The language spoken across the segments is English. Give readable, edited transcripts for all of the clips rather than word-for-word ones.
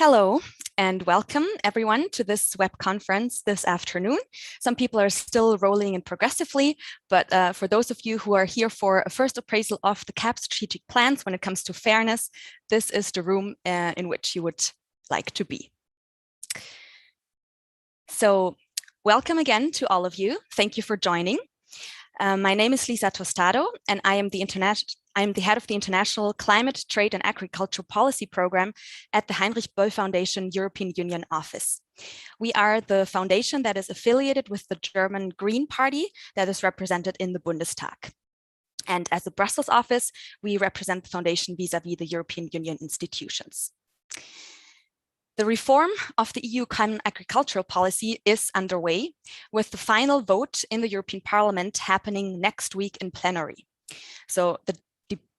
Hello and welcome everyone to this web conference this afternoon. Some people are still rolling in progressively, but for those of you who are here for a first appraisal of the CAP strategic plans when it comes to fairness, this is the room in which you would like to be. So welcome again to all of you. Thank you for joining. My name is Lisa Tostado, and I am the head of the International Climate, Trade and Agriculture Policy Program at the Heinrich-Böll Foundation European Union Office. We are the foundation that is affiliated with the German Green Party that is represented in the Bundestag. And as a Brussels office, we represent the foundation vis-à-vis the European Union institutions. The reform of the EU Common Agricultural Policy is underway, with the final vote in the European Parliament happening next week in plenary. So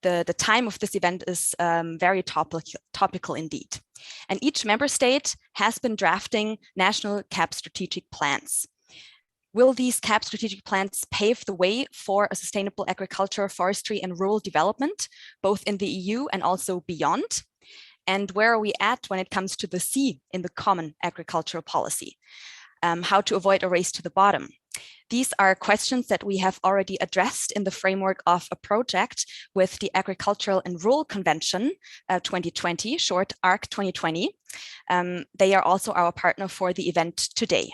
the time of this event is very topical indeed. And each member state has been drafting national CAP strategic plans. Will these CAP strategic plans pave the way for a sustainable agriculture, forestry and rural development, both in the EU and also beyond? And where are we at when it comes to the C in the common agricultural policy? How to avoid a race to the bottom? These are questions that we have already addressed in the framework of a project with the Agricultural and Rural Convention 2020, short ARC 2020. They are also our partner for the event today.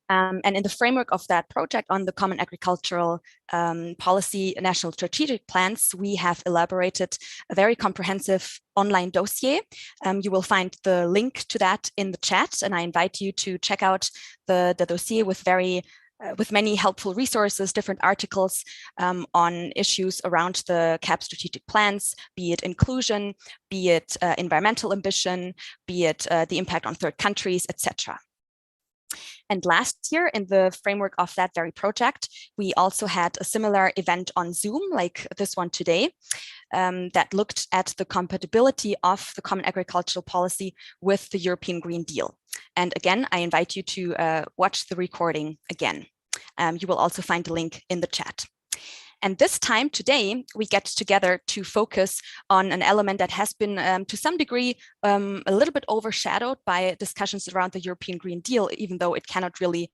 And in the framework of that project on the Common Agricultural Policy National Strategic Plans, we have elaborated a very comprehensive online dossier. You will find the link to that in the chat, and I invite you to check out the dossier with many helpful resources, different articles on issues around the CAP strategic plans, be it inclusion, be it environmental ambition, be it the impact on third countries, etc. And last year, in the framework of that very project, we also had a similar event on Zoom, like this one today, that looked at the compatibility of the Common Agricultural Policy with the European Green Deal. And again, I invite you to watch the recording again. You will also find the link in the chat. And this time today, we get together to focus on an element that has been, to some degree, a little bit overshadowed by discussions around the European Green Deal, even though it cannot really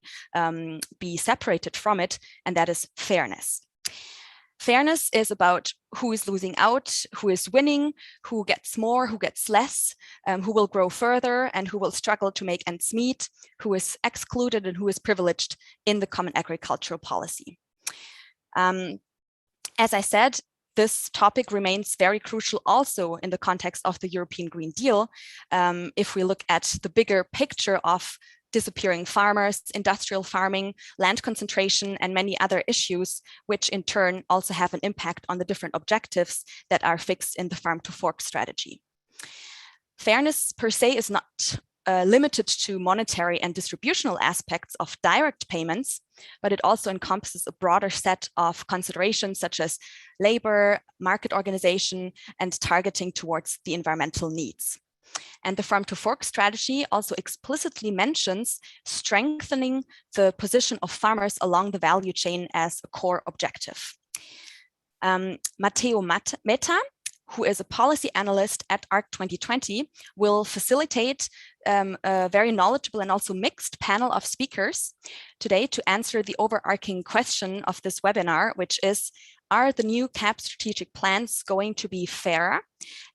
be separated from it, and that is fairness. Fairness is about who is losing out, who is winning, who gets more, who gets less, who will grow further, and who will struggle to make ends meet, who is excluded and who is privileged in the Common Agricultural Policy. As I said, this topic remains very crucial also in the context of the European Green Deal. If we look at the bigger picture of disappearing farmers, industrial farming, land concentration, and many other issues, which in turn also have an impact on the different objectives that are fixed in the farm to fork strategy. Fairness per se is not limited to monetary and distributional aspects of direct payments, but it also encompasses a broader set of considerations such as labor, market organization, and targeting towards the environmental needs. And the farm to fork strategy also explicitly mentions strengthening the position of farmers along the value chain as a core objective. Matteo Meta, who is a policy analyst at ARC 2020, will facilitate a very knowledgeable and also mixed panel of speakers today to answer the overarching question of this webinar, which is, are the new CAP strategic plans going to be fairer?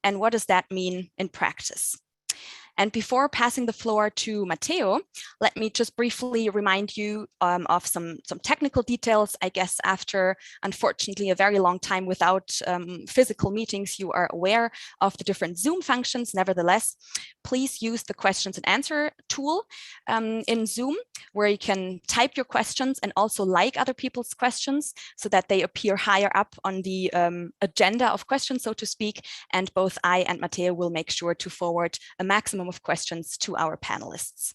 And what does that mean in practice? And before passing the floor to Matteo, let me just briefly remind you of some technical details. I guess after, unfortunately, a very long time without physical meetings, you are aware of the different Zoom functions. Nevertheless, please use the questions and answer tool in Zoom, where you can type your questions and also like other people's questions so that they appear higher up on the agenda of questions, so to speak. And both I and Matteo will make sure to forward a maximum of questions to our panelists.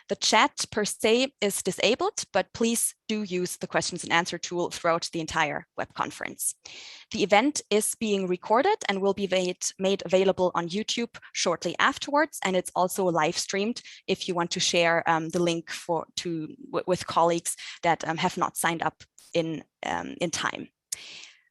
The chat per se is disabled, but please do use the questions and answer tool throughout the entire web conference. The event is being recorded and will be made available on YouTube shortly afterwards, and it's also live streamed if you want to share the link with colleagues that have not signed up in time.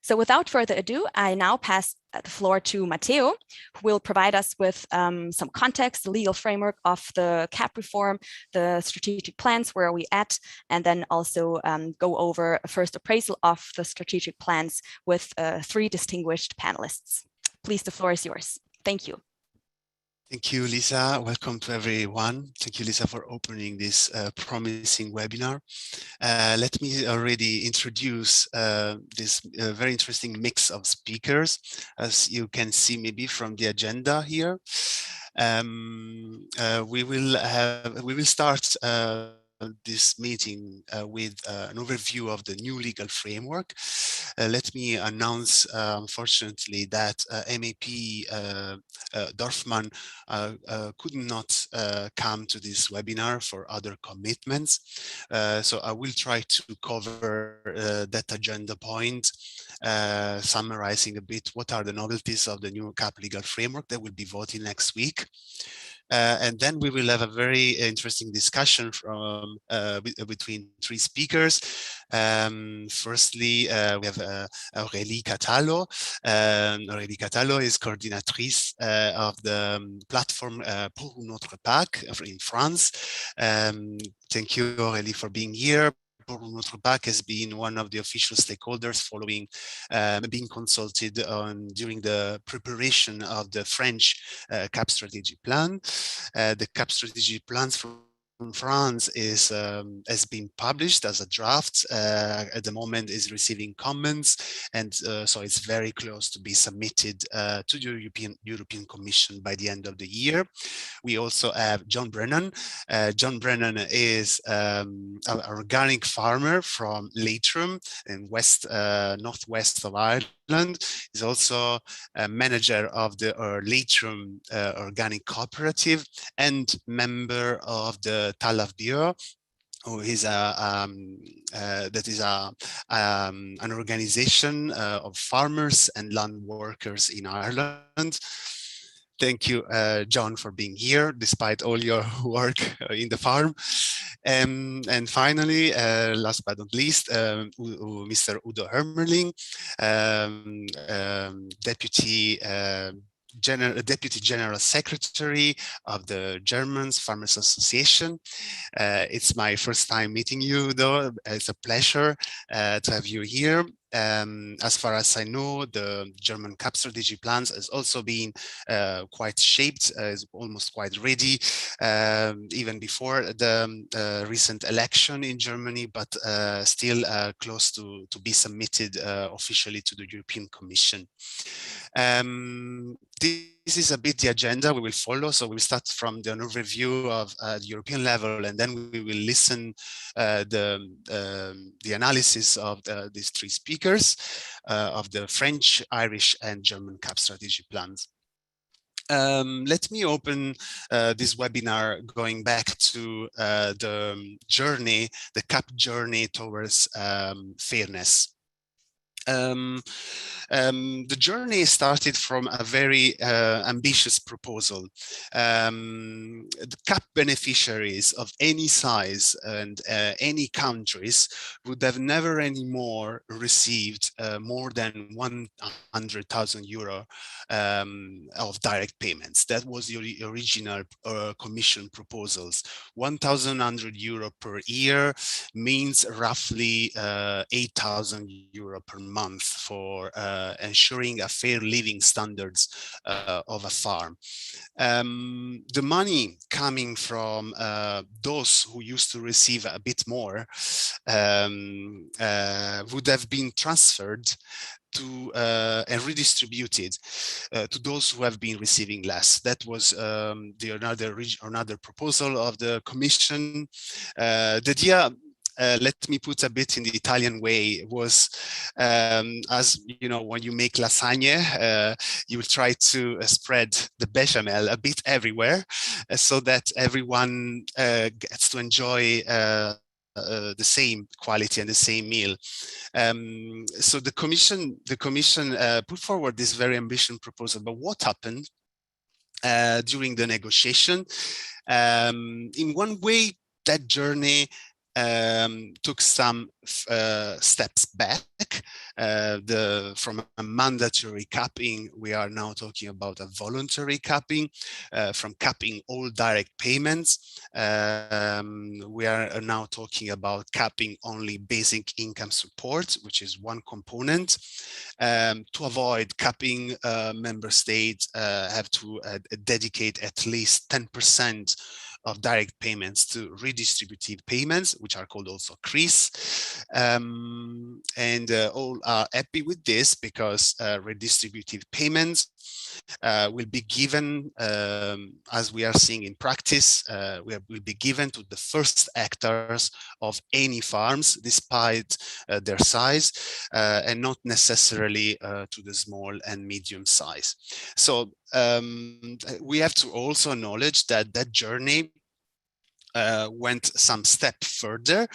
So without further ado, I now pass the floor to Matteo, who will provide us with some context, the legal framework of the CAP reform, the strategic plans, where are we at, and then also go over a first appraisal of the strategic plans with 3 distinguished panelists. Please, the floor is yours. Thank you. Thank you, Lisa. Welcome to everyone. Thank you, Lisa, for opening this promising webinar. Let me already introduce this very interesting mix of speakers, as you can see maybe from the agenda here. We will start this meeting with an overview of the new legal framework. Let me announce, unfortunately, that MEP Dorfman could not come to this webinar for other commitments. So I will try to cover that agenda point, summarizing a bit what are the novelties of the new CAP legal framework that will be voted next week. And then we will have a very interesting discussion from between 3 speakers. Firstly, we have Aurélie Catallo. Aurélie Catallo is coordinatrice of the platform Pour notre PAC in France. Thank you, Aurélie, for being here. Pour notre PAC has been one of the official stakeholders following being consulted on during the preparation of the French CAP strategy plan. The CAP strategy plans from France is has been published as a draft. At the moment is receiving comments, and so it's very close to be submitted to the European Commission by the end of the year. We also have John Brennan. John Brennan is an organic farmer from Leitrim in northwest of Ireland. He's also a manager of the Leitrim Organic Cooperative and member of the Tallaght Bureau, who is that is an organization of farmers and land workers in Ireland. Thank you, John, for being here, despite all your work in the farm. And finally, last but not least, Mr. Udo Hermerling, Deputy General Secretary of the German Farmers Association. It's my first time meeting you, though. It's a pleasure to have you here. As far as I know, the German CAP strategy plans has also been quite shaped, is almost quite ready, even before the recent election in Germany, but still close to be submitted officially to the European Commission. This is a bit the agenda we will follow. So we will start from the overview of the European level, and then we will listen the analysis of these 3 speakers of the French, Irish, and German CAP strategy plans. Let me open this webinar going back to the journey, the CAP journey towards fairness. The journey started from a very ambitious proposal. The CAP beneficiaries of any size and any countries would have never anymore received more than 100,000 euro of direct payments. That was the original Commission proposals. 1,100 euro per year means roughly 8,000 euro per month for ensuring a fair living standards of a farm. The money coming from those who used to receive a bit more would have been transferred to and redistributed to those who have been receiving less. That was another proposal of the Commission. The idea, let me put a bit in the Italian way, was as you know, when you make lasagne, you will try to spread the bechamel a bit everywhere so that everyone gets to enjoy the same quality and the same meal. So the Commission put forward this very ambitious proposal. But what happened during the negotiation? In one way, that journey took some steps back. From a mandatory capping, we are now talking about a voluntary capping. From capping all direct payments, we are now talking about capping only basic income support, which is one component. To avoid capping, member states have to dedicate at least 10% of direct payments to redistributive payments, which are called also CRIS. And all are happy with this because redistributive payments will be given, as we are seeing in practice, will be given to the first hectares of any farms, despite their size, and not necessarily to the small and medium size. So we have to also acknowledge that that journey went some step further.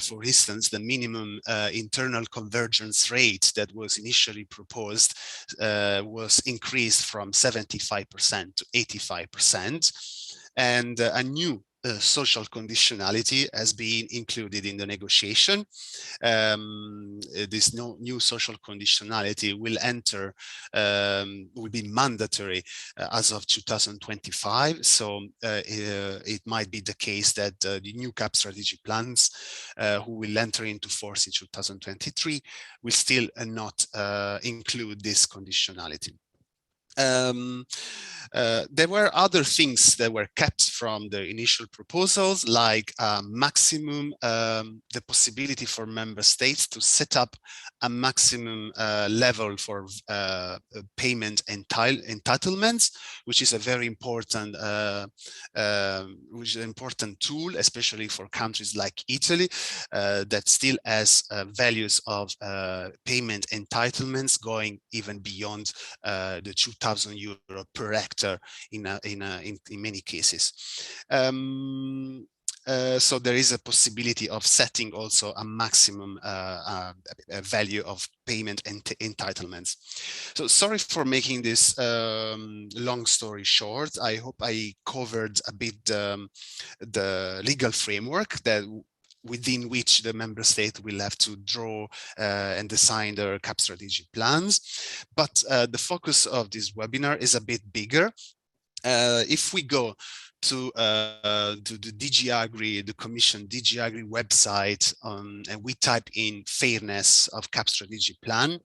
For instance, the minimum internal convergence rate that was initially proposed was increased from 75% to 85%, and a new social conditionality has been included in the negotiation. This new social conditionality will enter, will be mandatory as of 2025. So it might be the case that the new CAP strategy plans, who will enter into force in 2023, will still not include this conditionality. There were other things that were kept from the initial proposals, like maximum, the possibility for member states to set up a maximum level for payment entitlements, which is a very important, tool, especially for countries like Italy, that still has values of payment entitlements going even beyond the 2,000 euro per hectare in many cases. So there is a possibility of setting also a maximum value of payment entitlements. So sorry for making this long story short. I hope I covered a bit the legal framework that within which the member state will have to draw and design their CAP strategic plans. But the focus of this webinar is a bit bigger. If we go to the DG Agri, the Commission DG Agri website, and we type in fairness of CAP strategic plan,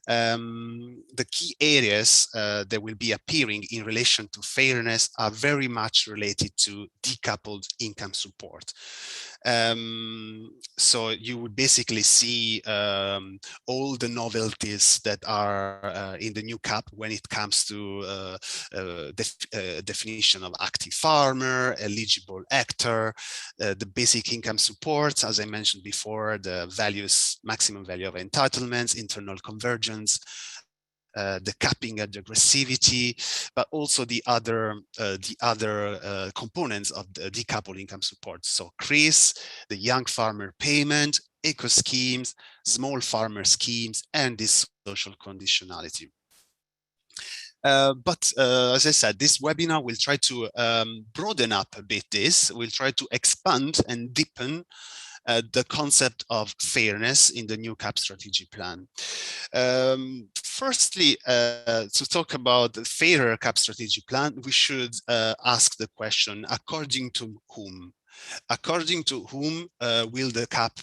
the key areas that will be appearing in relation to fairness are very much related to decoupled income support. So you would basically see all the novelties that are in the new CAP when it comes to definition of active farmer, eligible hectare, the basic income support, as I mentioned before, the values, maximum value of entitlements, internal convergence, the capping at aggressivity, but also the other components of the decoupled income support. So CRIS, the young farmer payment, eco schemes, small farmer schemes, and this social conditionality. But as I said, this webinar will try to broaden up a bit this. We'll try to expand and deepen the concept of fairness in the new CAP strategy plan. Firstly, to talk about the fairer CAP strategy plan, we should ask the question, according to whom? According to whom will the CAP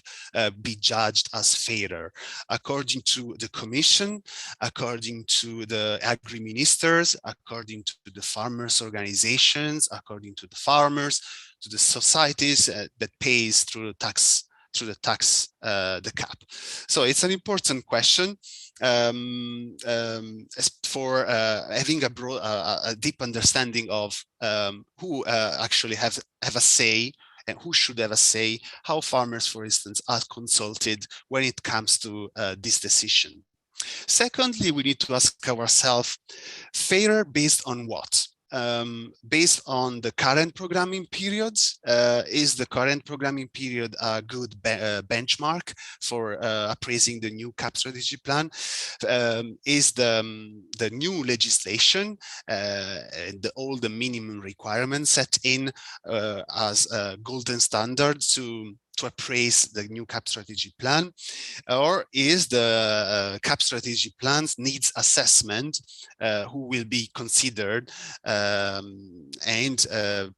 be judged as fairer? According to the Commission, according to the agri-ministers, according to the farmers' organizations, according to the farmers, to the societies that pays through the tax, the CAP. So it's an important question for having a deep understanding of who actually have a say and who should have a say, how farmers, for instance, are consulted when it comes to this decision. Secondly, we need to ask ourselves, fairer based on what? Based on the current programming periods, is the current programming period a good benchmark for appraising the new CAP strategy plan? Is the new legislation and all the minimum requirements set in as a golden standard to to appraise the new CAP strategy plan, or is the CAP strategy plans needs assessment who will be considered and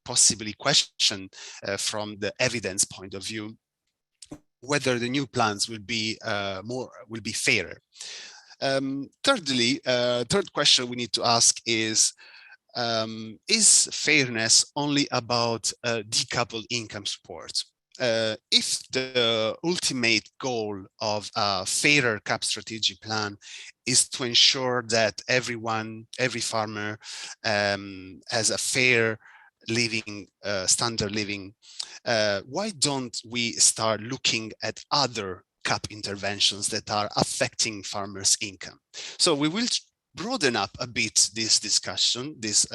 possibly questioned from the evidence point of view, whether the new plans will be fairer. Thirdly, third question we need to ask is fairness only about decoupled income support? If the ultimate goal of a fairer CAP strategy plan is to ensure that every farmer has a fair living, standard living, why don't we start looking at other CAP interventions that are affecting farmers' income? So we will broaden up a bit this discussion, this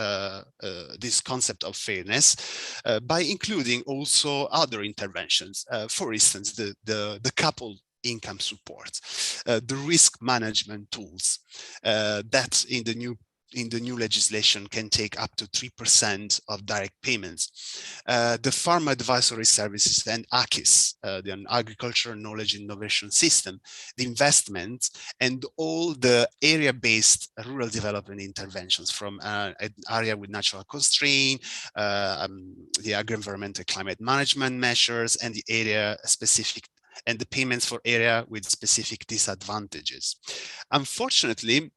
concept of fairness, by including also other interventions. For instance, the coupled income support, the risk management tools that in the new legislation can take up to 3% of direct payments. The Farm Advisory Services and AKIS, the Agricultural Knowledge Innovation System, the investment, and all the area-based rural development interventions from an area with natural constraint, the agro-environmental climate management measures, and the area-specific and the payments for area with specific disadvantages. Unfortunately,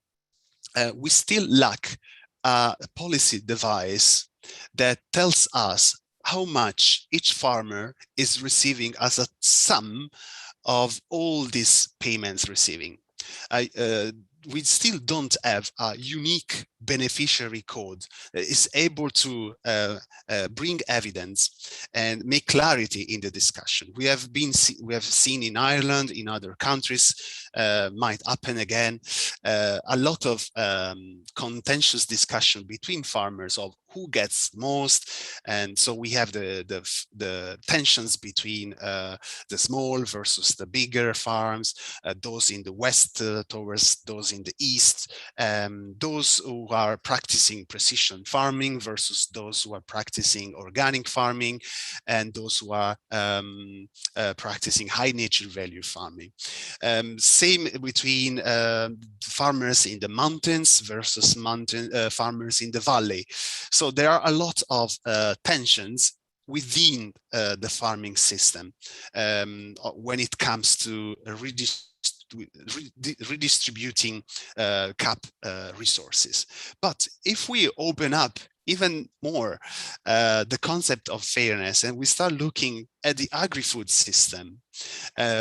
we still lack a policy device that tells us how much each farmer is receiving as a sum of all these payments receiving. We still don't have a unique beneficiary code that is able to bring evidence and make clarity in the discussion. We have seen in Ireland, in other countries, might happen again, a lot of contentious discussion between farmers of who gets most, and so we have the tensions between the small versus the bigger farms, those in the west towards those in the east, those who are practicing precision farming versus those who are practicing organic farming, and those who are practicing high nature value farming. Same between farmers in the mountains versus farmers in the valley. So there are a lot of tensions within the farming system when it comes to redistributing CAP resources. But if we open up even more the concept of fairness and we start looking at the agri-food system,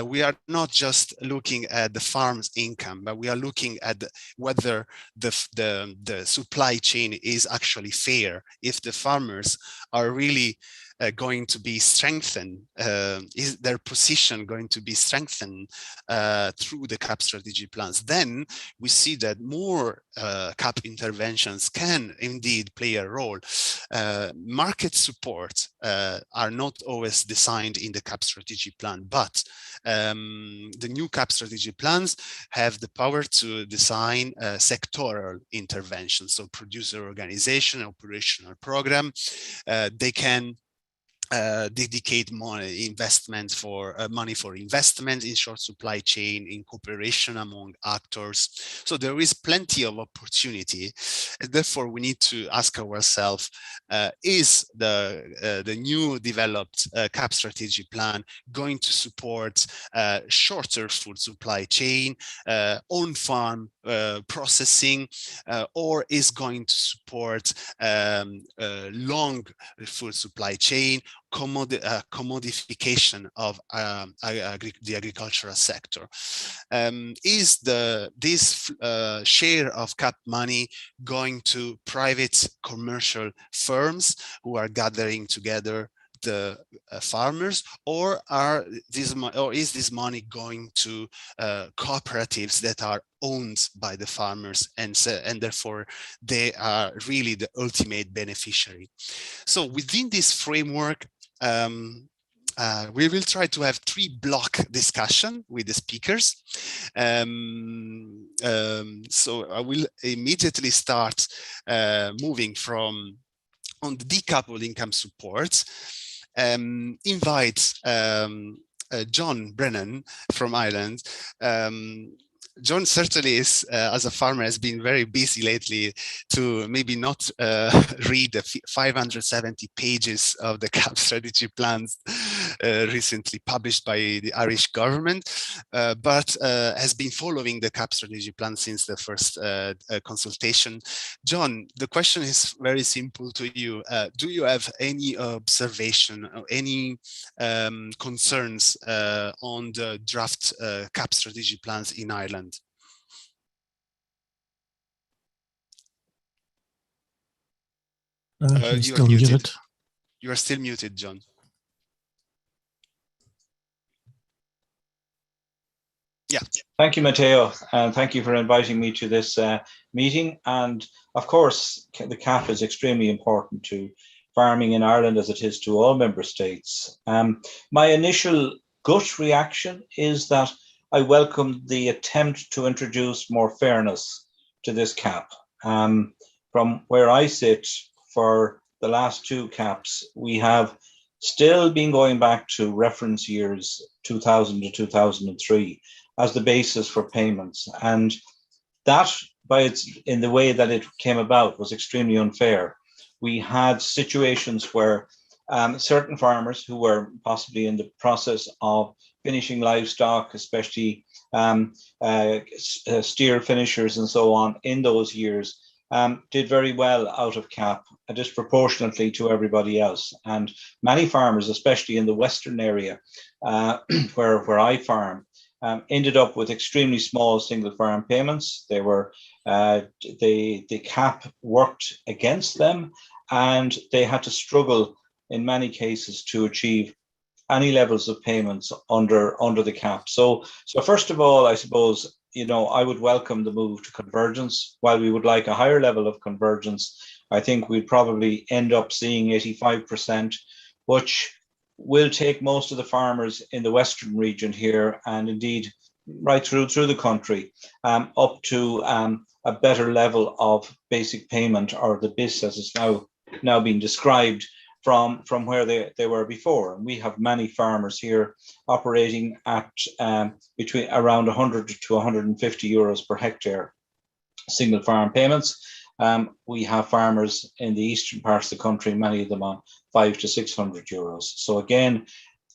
we are not just looking at the farm's income, but we are looking at whether the supply chain is actually fair, if the farmers are really going to be strengthened, is their position going to be strengthened through the CAP strategy plans? Then we see that more CAP interventions can indeed play a role. Market support are not always designed in the CAP strategy plan, but the new CAP strategy plans have the power to design sectoral interventions. So producer organization, operational program, they can dedicate money for investment in short supply chain, in cooperation among actors. So there is plenty of opportunity. And therefore, we need to ask ourselves: is the new developed CAP strategy plan going to support shorter food supply chain, on-farm processing, or is going to support long food supply chain, commodification of the agricultural sector? Is this share of CAP money going to private commercial firms who are gathering together the farmers, or is this money going to cooperatives that are owned by the farmers, and therefore they are really the ultimate beneficiary? So within this framework, we will try to have 3-block discussion with the speakers. So I will immediately start moving on the decoupled income support. invite John Brennan from Ireland. John certainly is, as a farmer, has been very busy lately to maybe not read the 570 pages of the CAP strategy plans recently published by the Irish government, but has been following the CAP strategy plan since the first consultation. John, the question is very simple to you. Do you have any observation or any concerns on the draft CAP strategy plans in Ireland? You are muted. You are still muted, John. Yeah. Thank you, Matteo, and thank you for inviting me to this meeting. And of course, the CAP is extremely important to farming in Ireland as it is to all member states. My initial gut reaction is that I welcome the attempt to introduce more fairness to this CAP. From where I sit, for the last two CAPs, we have still been going back to reference years 2000 to 2003 as the basis for payments. And that, in the way that it came about, was extremely unfair. We had situations where certain farmers who were possibly in the process of finishing livestock, especially steer finishers and so on in those years, did very well out of CAP, disproportionately to everybody else. And many farmers, especially in the Western area where I farm, ended up with extremely small single farm payments. They were the CAP worked against them, and they had to struggle in many cases to achieve any levels of payments under the CAP. So first of all, I suppose, I would welcome the move to convergence. While we would like a higher level of convergence, I think we'd probably end up seeing 85%, which will take most of the farmers in the Western region here, and indeed right through the country, up to a better level of basic payment, or the BIS as it's now being described, from where they were before. And we have many farmers here operating at between around 100 to 150 euros per hectare single farm payments. We have farmers in the eastern parts of the country, many of them on 500 to 600 euros. So again,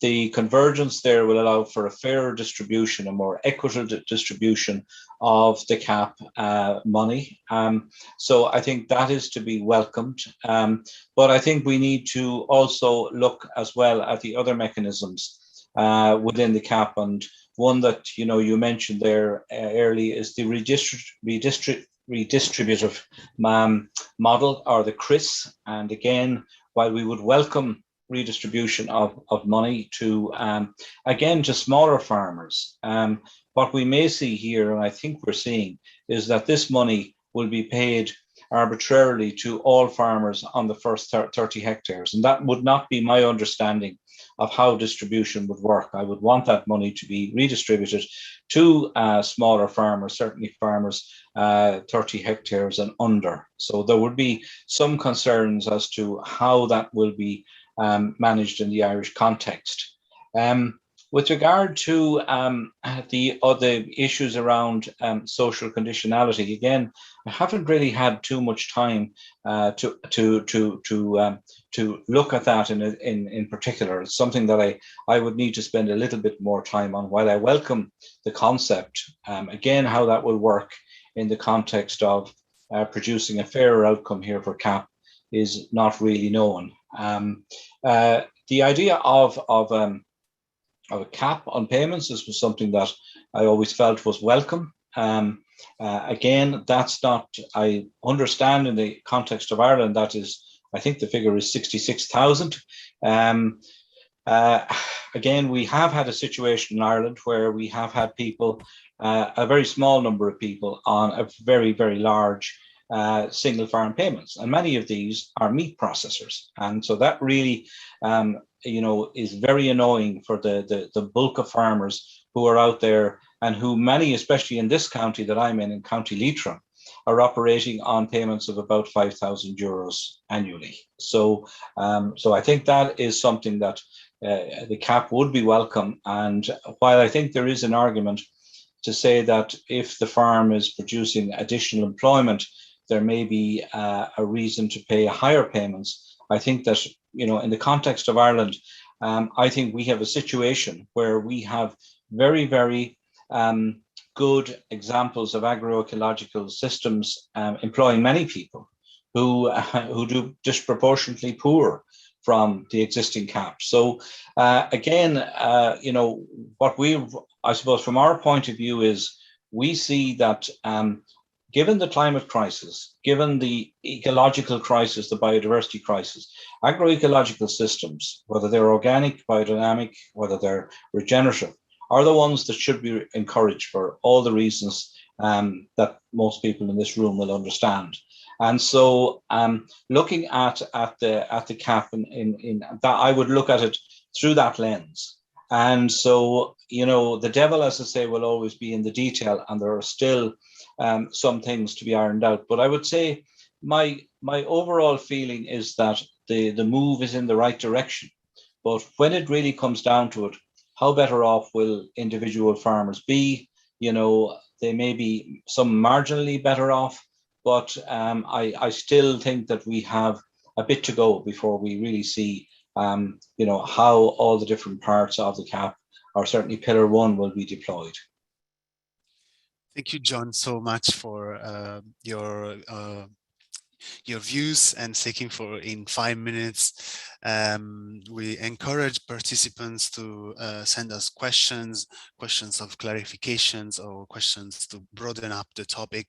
the convergence there will allow for a fairer distribution, a more equitable distribution of the CAP money. So I think that is to be welcomed. But I think we need to also look as well at the other mechanisms within the CAP. And one that you mentioned there early is the redistributive model, or the CRIS. And again, while we would welcome redistribution of money to, again, to smaller farmers, what we may see here, and I think we're seeing, is that this money will be paid arbitrarily to all farmers on the first 30 hectares. And that would not be my understanding of how distribution would work. I would want that money to be redistributed to smaller farmers, certainly farmers 30 hectares and under. So there would be some concerns as to how that will be managed in the Irish context. With regard to the other issues around social conditionality, again, I haven't really had too much time to look at that in particular. It's something that I would need to spend a little bit more time on. While I welcome the concept, again, how that will work in the context of producing a fairer outcome here for CAP is not really known. The idea of a cap on payments, this was something that I always felt was welcome. Again, that's not, I understand in the context of Ireland, that is, I think the figure is 66,000. Again, we have had a situation in Ireland where we have had people, a very small number of people on a very, very large single farm payments, and many of these are meat processors, and so that really is very annoying for the bulk of farmers who are out there, and who many, especially in this county that I'm in County Leitrim, are operating on payments of about 5,000 euros annually. So, so I think that is something that the cap would be welcome. And while I think there is an argument to say that if the farm is producing additional employment, there may be a reason to pay higher payments. I think that, you know, in the context of Ireland, I think we have a situation where we have very, very good examples of agroecological systems employing many people who do disproportionately poor from the existing cap. So again, you know, what I suppose from our point of view is we see that given the climate crisis, given the ecological crisis, the biodiversity crisis, agroecological systems, whether they're organic, biodynamic, whether they're regenerative, are the ones that should be encouraged for all the reasons that most people in this room will understand. And so looking at the cap in that, I would look at it through that lens. And so, you know, the devil, as I say, will always be in the detail, and there are still some things to be ironed out. But I would say my overall feeling is that the move is in the right direction. But when it really comes down to it, how better off will individual farmers be? You know, they may be some marginally better off, but I still think that we have a bit to go before we really see, you know, how all the different parts of the cap, or certainly Pillar 1, will be deployed. Thank you, John, so much for your views and taking for in 5 minutes. We encourage participants to send us questions of clarifications, or questions to broaden up the topic.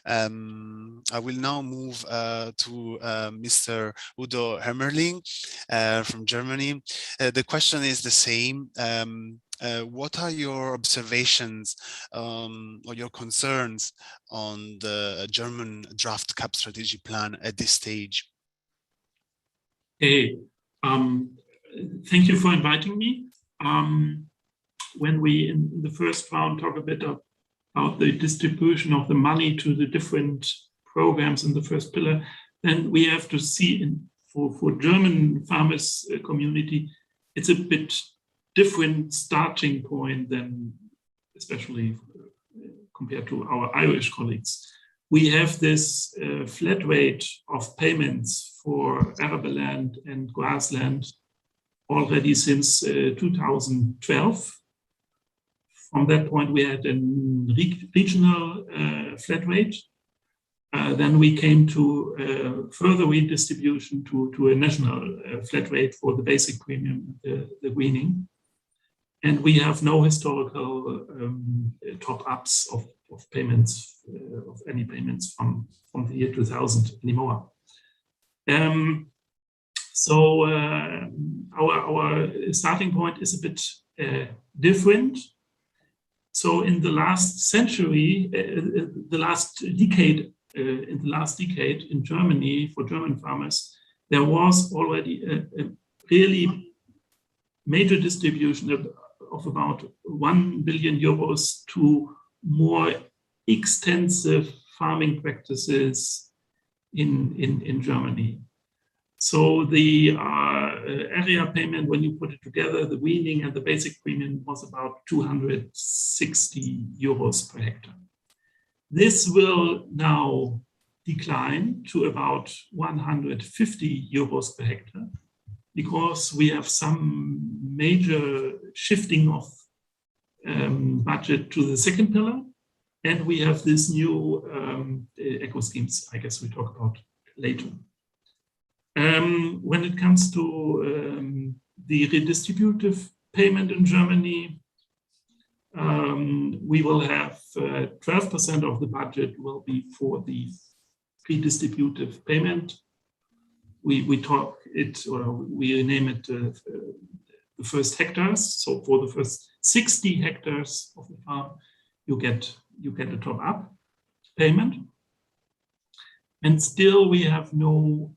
I will now move to Mr. Udo Hermerling from Germany. The question is the same. What are your observations or your concerns on the German draft cap strategy plan at this stage? Hey, thank you for inviting me. When we in the first round talk a bit about the distribution of the money to the different programs in the first pillar, then we have to see for German farmers community, it's a bit different starting point than especially compared to our Irish colleagues. We have this flat rate of payments for arable land and grassland already since 2012. From that point, we had a regional flat rate. Then we came to further redistribution to a national flat rate for the basic premium, the greening. And we have no historical top-ups of payments, of any payments from the year 2000 anymore. So our starting point is a bit different. So in the last century, the last decade in Germany, for German farmers, there was already a really major distribution of about 1 billion euros to more extensive farming practices in Germany. So the area payment, when you put it together, the weaning and the basic premium, was about 260 euros per hectare. This will now decline to about 150 euros per hectare, because we have some major shifting of budget to the second pillar, and we have this new eco schemes, I guess we talk about later. When it comes to the redistributive payment in Germany, we will have 12% of the budget will be for the redistributive payment. We talk it, or we name it the first hectares. So for the first 60 hectares of the farm, you get a top-up payment. And still we have no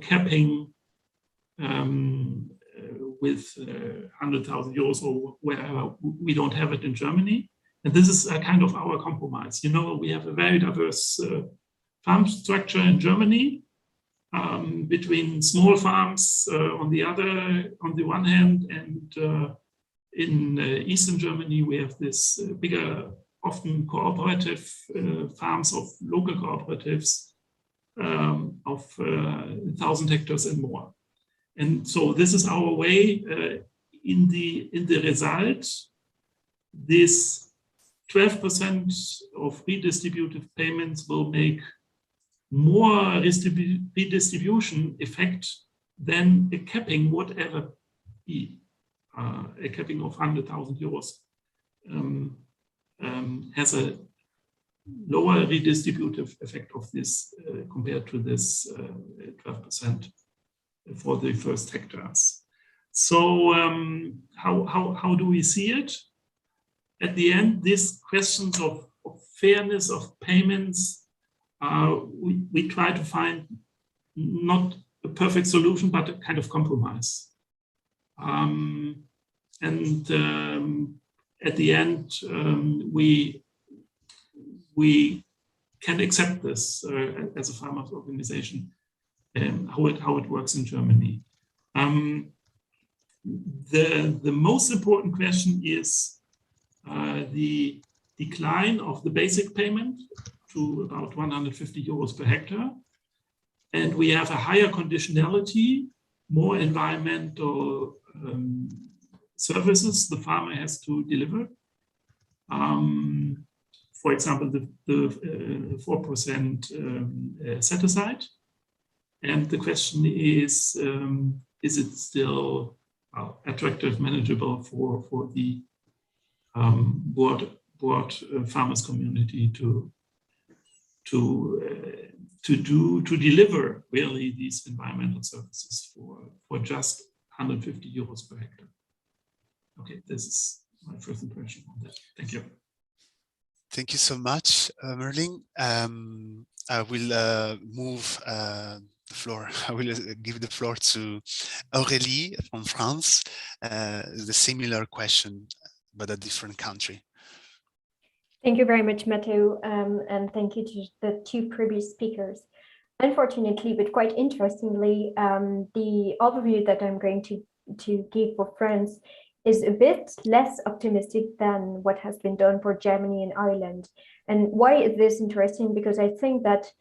capping with 100,000 euros or wherever. We don't have it in Germany. And this is a kind of our compromise. You know, we have a very diverse farm structure in Germany, between small farms on the one hand, and in Eastern Germany, we have this bigger, often cooperative farms of local cooperatives of 1,000 hectares and more. And so this is our way. In the result, this 12% of redistributive payments will make more redistribution effect than a capping, whatever be. A capping of 100,000 euros has a lower redistributive effect of this compared to this 12% for the first hectares. So how do we see it? At the end, these questions of fairness of payments, we try to find not a perfect solution, but a kind of compromise. At the end, we can accept this as a farmers organization, how it works in Germany. The most important question is the decline of the basic payment to about 150 euros per hectare. And we have a higher conditionality, more environmental services the farmer has to deliver. For example, the 4% set aside. And the question is it still attractive, manageable for the broad farmers community to deliver really these environmental services for just 150 euros per hectare. Okay, this is my first impression on that. Thank you. Thank you so much, Merlin. I will move the floor. I will give the floor to Aurélie from France. The similar question, but a different country. Thank you very much, Matteo, and thank you to the two previous speakers. Unfortunately, but quite interestingly, the overview that I'm going to give for France is a bit less optimistic than what has been done for Germany and Ireland. And why is this interesting? Because I think that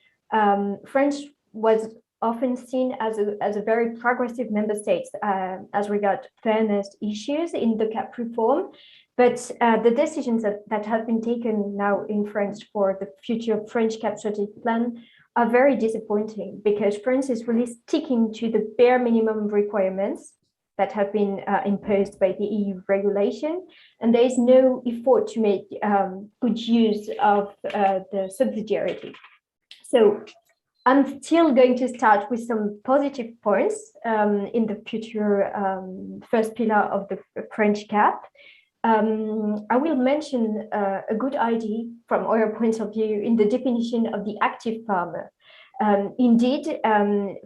France was often seen as a very progressive member state as regards fairness issues in the CAP reform. But the decisions that have been taken now in France for the future French CAP strategic plan are very disappointing, because France is really sticking to the bare minimum requirements that have been imposed by the EU regulation, and there is no effort to make good use of the subsidiarity. So I'm still going to start with some positive points in the future first pillar of the French CAP. I will mention a good idea from our point of view in the definition of the active farmer. Indeed,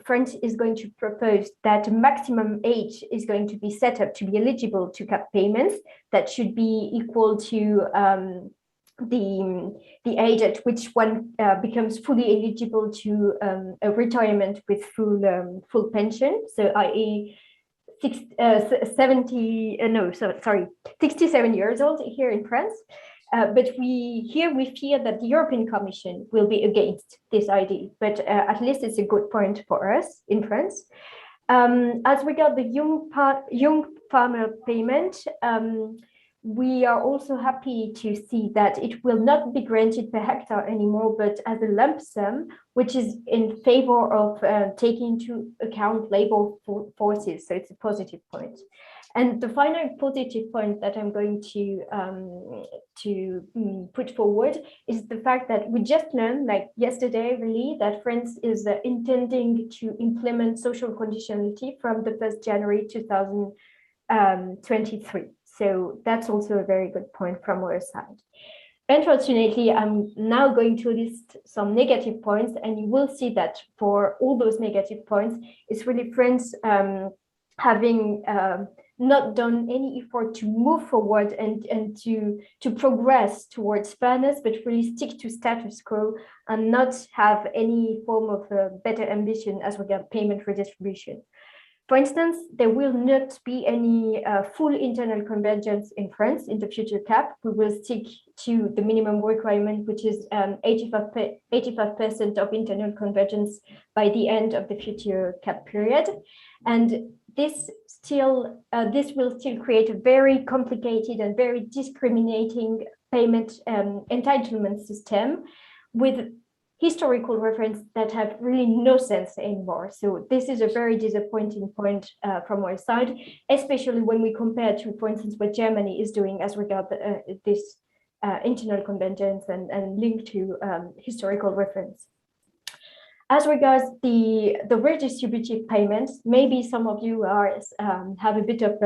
France is going to propose that maximum age is going to be set up to be eligible to CAP payments that should be equal to the age at which one becomes fully eligible to a retirement with full pension. So, i.e., 67 years old here in France. But we fear that the European Commission will be against this idea, but at least it's a good point for us in France. As regards the young farmer payment, we are also happy to see that it will not be granted per hectare anymore, but as a lump sum, which is in favor of taking into account labor forces. So it's a positive point. And the final positive point that I'm going to put forward is the fact that we just learned, like yesterday, really, that France is intending to implement social conditionality from the 1st January 2023. So that's also a very good point from our side. Unfortunately, I'm now going to list some negative points, and you will see that for all those negative points, it's really France having not done any effort to move forward and to progress towards fairness, but really stick to status quo and not have any form of better ambition as regards payment redistribution. For instance, there will not be any full internal convergence in France in the future cap. We will stick to the minimum requirement, which is 85% of internal convergence by the end of the future cap period. And this will still create a very complicated and very discriminating payment entitlement system with historical reference that have really no sense anymore. So this is a very disappointing point from our side, especially when we compare to, for instance, what Germany is doing as regards this internal convergence and link to historical reference. As regards the redistributive payments, maybe some of you have a bit of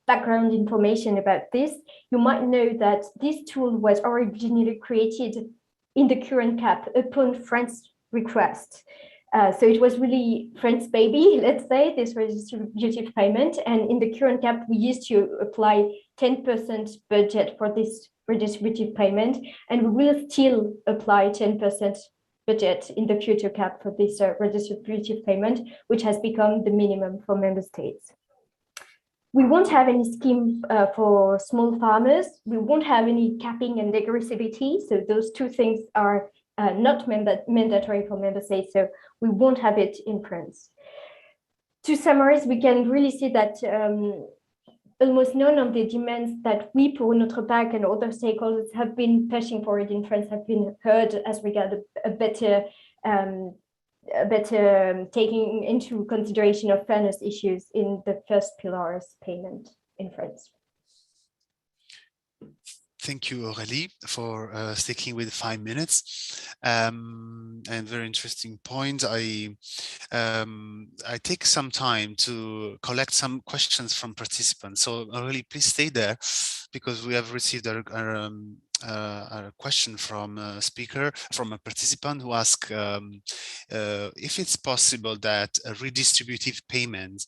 background information about this. You might know that this tool was originally created in the current cap upon France's request. So it was really France's baby, let's say, this redistributive payment. And in the current cap, we used to apply 10% budget for this redistributive payment, and we will still apply 10% budget in the future cap for this redistributive payment, which has become the minimum for member states. We won't have any scheme for small farmers. We won't have any capping and degressivity. So those two things are not mandatory for member states. So we won't have it in France. To summarize, we can really see that almost none of the demands that we, pour notre PAC, and other stakeholders have been pushing for it in France have been heard as regard a better taking into consideration of fairness issues in the first pillar's payment in France. Thank you, Aurélie, for sticking with 5 minutes. And very interesting point. I take some time to collect some questions from participants. So Aurélie, please stay there, because we have received a question from a participant who asked if it's possible that a redistributive payment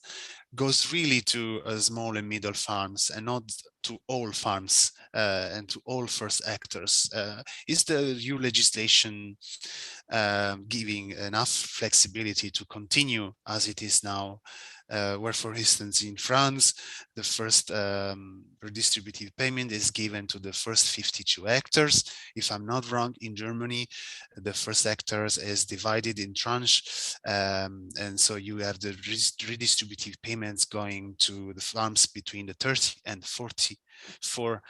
goes really to small and middle farms and not to all farms and to all first actors. Is the EU legislation giving enough flexibility to continue as it is now? Where, for instance, in France, the first redistributive payment is given to the first 52 hectares. If I'm not wrong, in Germany, the first hectares is divided in tranche, and so you have the redistributive payments going to the farms between the 30 and 44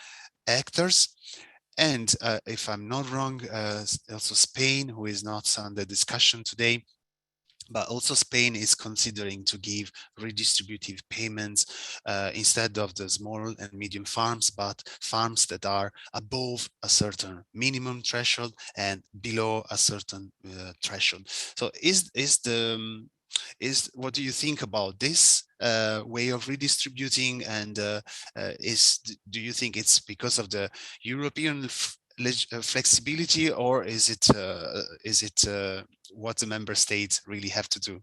hectares. And if I'm not wrong, also Spain, who is not under discussion today, but also Spain is considering to give redistributive payments instead of the small and medium farms, but farms that are above a certain minimum threshold and below a certain threshold. So what do you think about this way of redistributing? And do you think it's because of the European flexibility, or is it what the member states really have to do?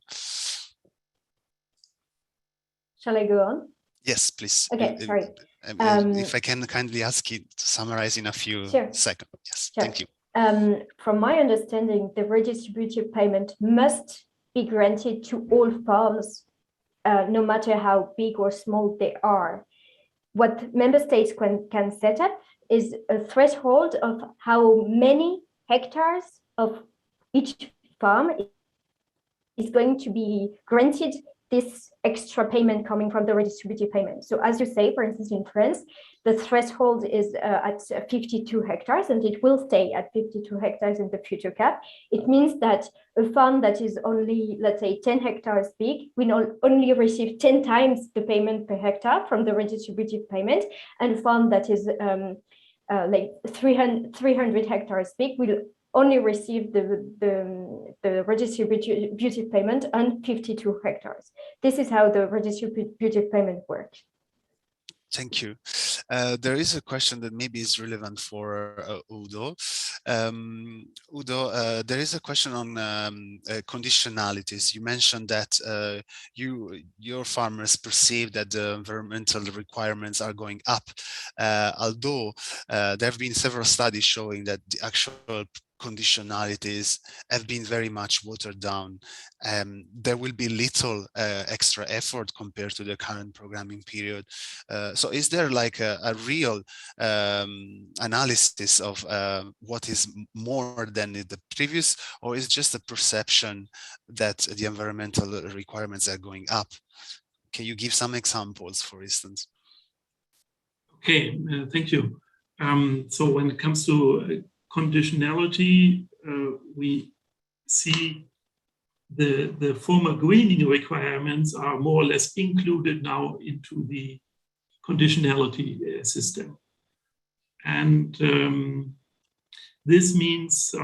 Shall I go on? Yes, please. Okay, sorry. If I can kindly ask you to summarize in a few seconds. Yes, sure. Thank you. From my understanding, the redistributive payment must be granted to all farms, no matter how big or small they are. What member states can set up is a threshold of how many hectares of each farm is going to be granted this extra payment coming from the redistributive payment. So as you say, for instance, in France, the threshold is at 52 hectares, and it will stay at 52 hectares in the future cap. It means that a farm that is only, let's say, 10 hectares big will only receive 10 times the payment per hectare from the redistributive payment, and a farm that is like 300 hectares big will only receive the redistributive payment on 52 hectares. This is how the redistributive payment works. Thank you. There is a question that maybe is relevant for Udo. Udo, there is a question on conditionalities. You mentioned that your farmers perceive that the environmental requirements are going up, although there have been several studies showing that the actual conditionalities have been very much watered down. There will be little extra effort compared to the current programming period. So is there like a real analysis of what is more than the previous, or is just a perception that the environmental requirements are going up? Can you give some examples, for instance? Okay, thank you. So when it comes to conditionality, we see the former greening requirements are more or less included now into the conditionality system. And this means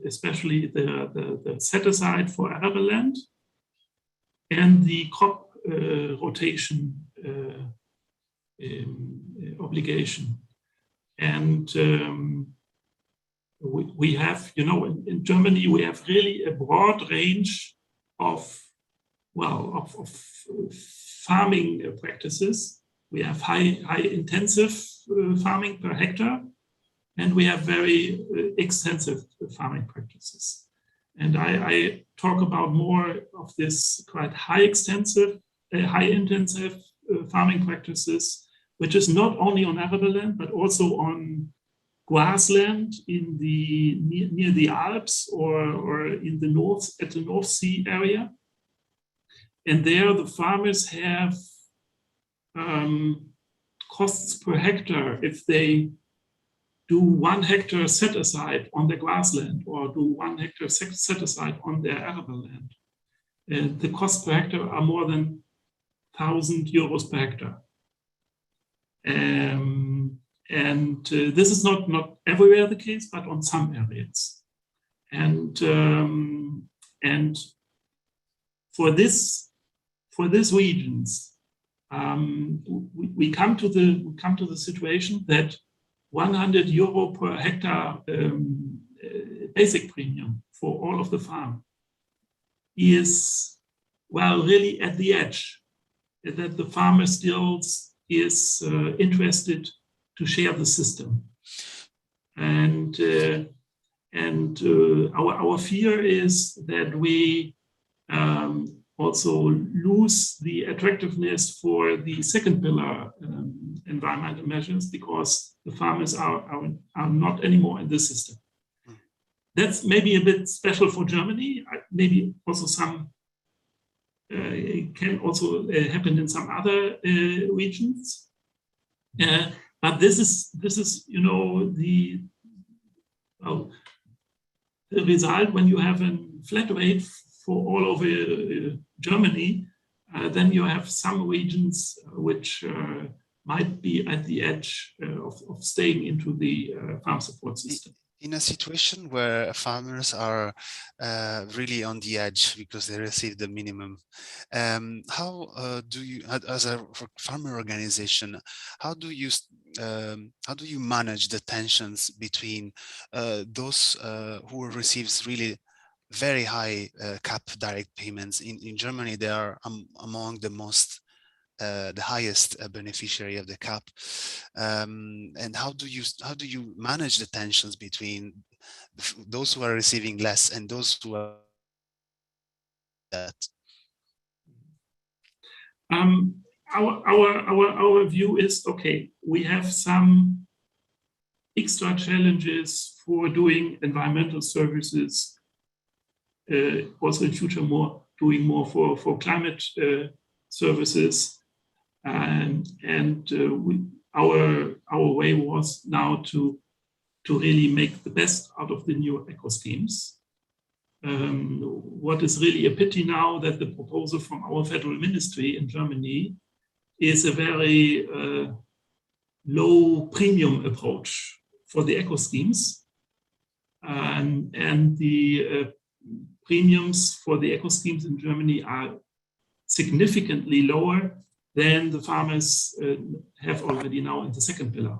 especially the set-aside for arable land and the crop rotation obligation. And we have, you know, in Germany, we have really a broad range of, well, of farming practices. We have high intensive farming per hectare, and we have very extensive farming practices. And I talk about more of this quite high intensive farming practices, which is not only on arable land, but also on grassland in the near the Alps or in the north, at the North Sea area. And there the farmers have costs per hectare if they do 1 hectare set aside on the grassland or do 1 hectare set aside on their arable land. And the costs per hectare are more than 1,000 euros per hectare. And this is not everywhere the case, but on some areas. And for this regions, we come to the situation that 100 euro per hectare basic premium for all of the farm is, well, really at the edge, that the farmer still is interested to share the system. And our fear is that we also lose the attractiveness for the second pillar environmental measures, because the farmers are not anymore in this system. That's maybe a bit special for Germany. Maybe also some can also happen in some other regions. But this is you know the result when you have a flat rate for all over Germany. Then you have some regions which might be at the edge of staying into the farm support system. In a situation where farmers are really on the edge because they receive the minimum, how do you, as a farmer organization, how do you manage the tensions between those who receives really very high cap direct payments? In Germany, they are among the most the highest beneficiary of the cap, and how do you manage the tensions between those who are receiving less and those who are that? Our view is, okay, we have some extra challenges for doing environmental services, also in future doing more for climate services. Our way was now to really make the best out of the new eco schemes. What is really a pity now that the proposal from our federal ministry in Germany is a very low premium approach for the eco schemes, and the premiums for the eco schemes in Germany are significantly lower than the farmers have already now in the second pillar.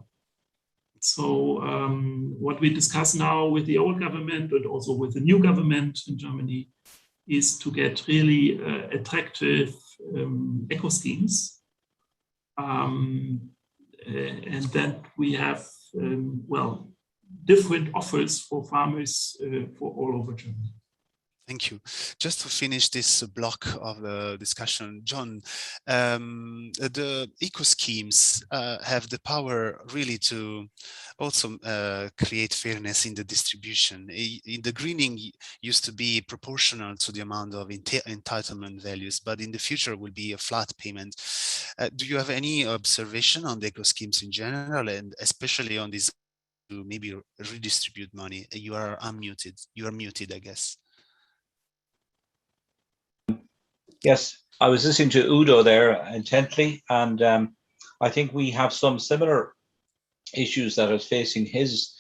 So what we discuss now with the old government and also with the new government in Germany is to get really attractive eco schemes. And then we have, well, different offers for farmers for all over Germany. Thank you. Just to finish this block of the discussion, John, the eco schemes have the power really to also create fairness in the distribution. In the greening used to be proportional to the amount of entitlement values, but in the future will be a flat payment. Do you have any observation on the eco schemes in general, and especially on this to maybe redistribute money? You are unmuted. You are muted, I guess. Yes, I was listening to Udo there intently, and I think we have some similar issues that are facing his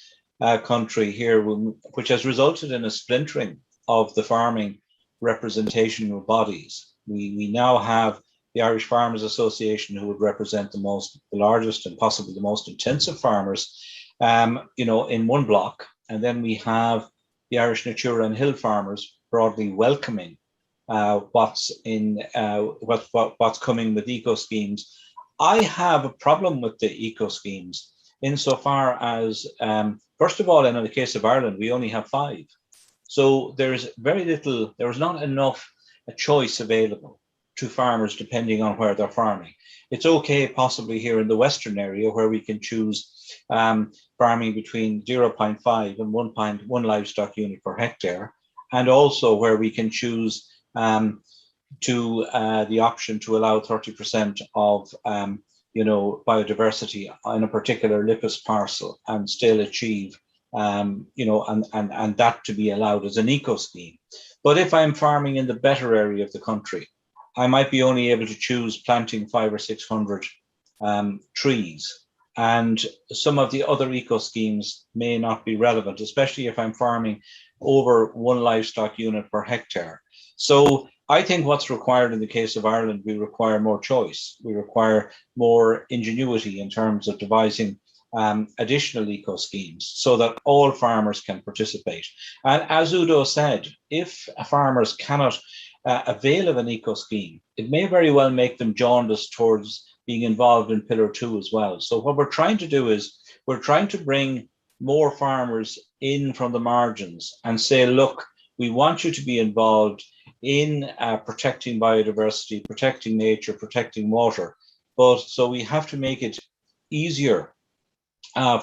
country here, which has resulted in a splintering of the farming representational bodies. We now have the Irish Farmers Association, who would represent the largest and possibly the most intensive farmers, you know, in one block, and then we have the Irish Natura and Hill farmers broadly welcoming what's coming with eco schemes. I have a problem with the eco schemes insofar as, first of all, in the case of Ireland, we only have 5. So there's very little, there's not enough a choice available to farmers depending on where they're farming. It's okay possibly here in the Western area where we can choose farming between 0.5 and 1 livestock unit per hectare, and also where we can choose the option to allow 30% of you know, biodiversity in a particular LIPIS parcel and still achieve you know, and that to be allowed as an eco scheme. But if I'm farming in the better area of the country, I might be only able to choose planting 500 or 600 trees, and some of the other eco schemes may not be relevant, especially if I'm farming over 1 livestock unit per hectare. So I think what's required in the case of Ireland, we require more choice. We require more ingenuity in terms of devising additional eco schemes so that all farmers can participate. And as Udo said, if farmers cannot avail of an eco scheme, it may very well make them jaundiced towards being involved in Pillar 2 as well. So what we're trying to do is we're trying to bring more farmers in from the margins and say, look, we want you to be involved in protecting biodiversity, protecting nature, protecting water. But so we have to make it easier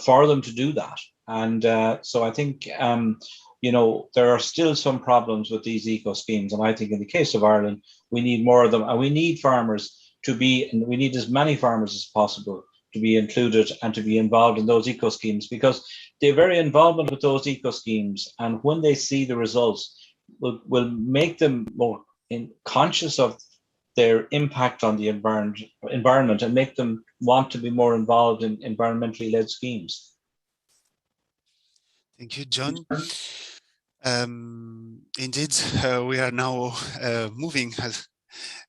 for them to do that. And so I think, you know, there are still some problems with these eco schemes. And I think in the case of Ireland, we need more of them. And we need farmers to be, and we need as many farmers as possible to be included and to be involved in those eco schemes, because their very involvement with those eco schemes, and when they see the results, will make them more conscious of their impact on the environment and make them want to be more involved in environmentally led schemes. Thank you, John. Indeed, we are now moving,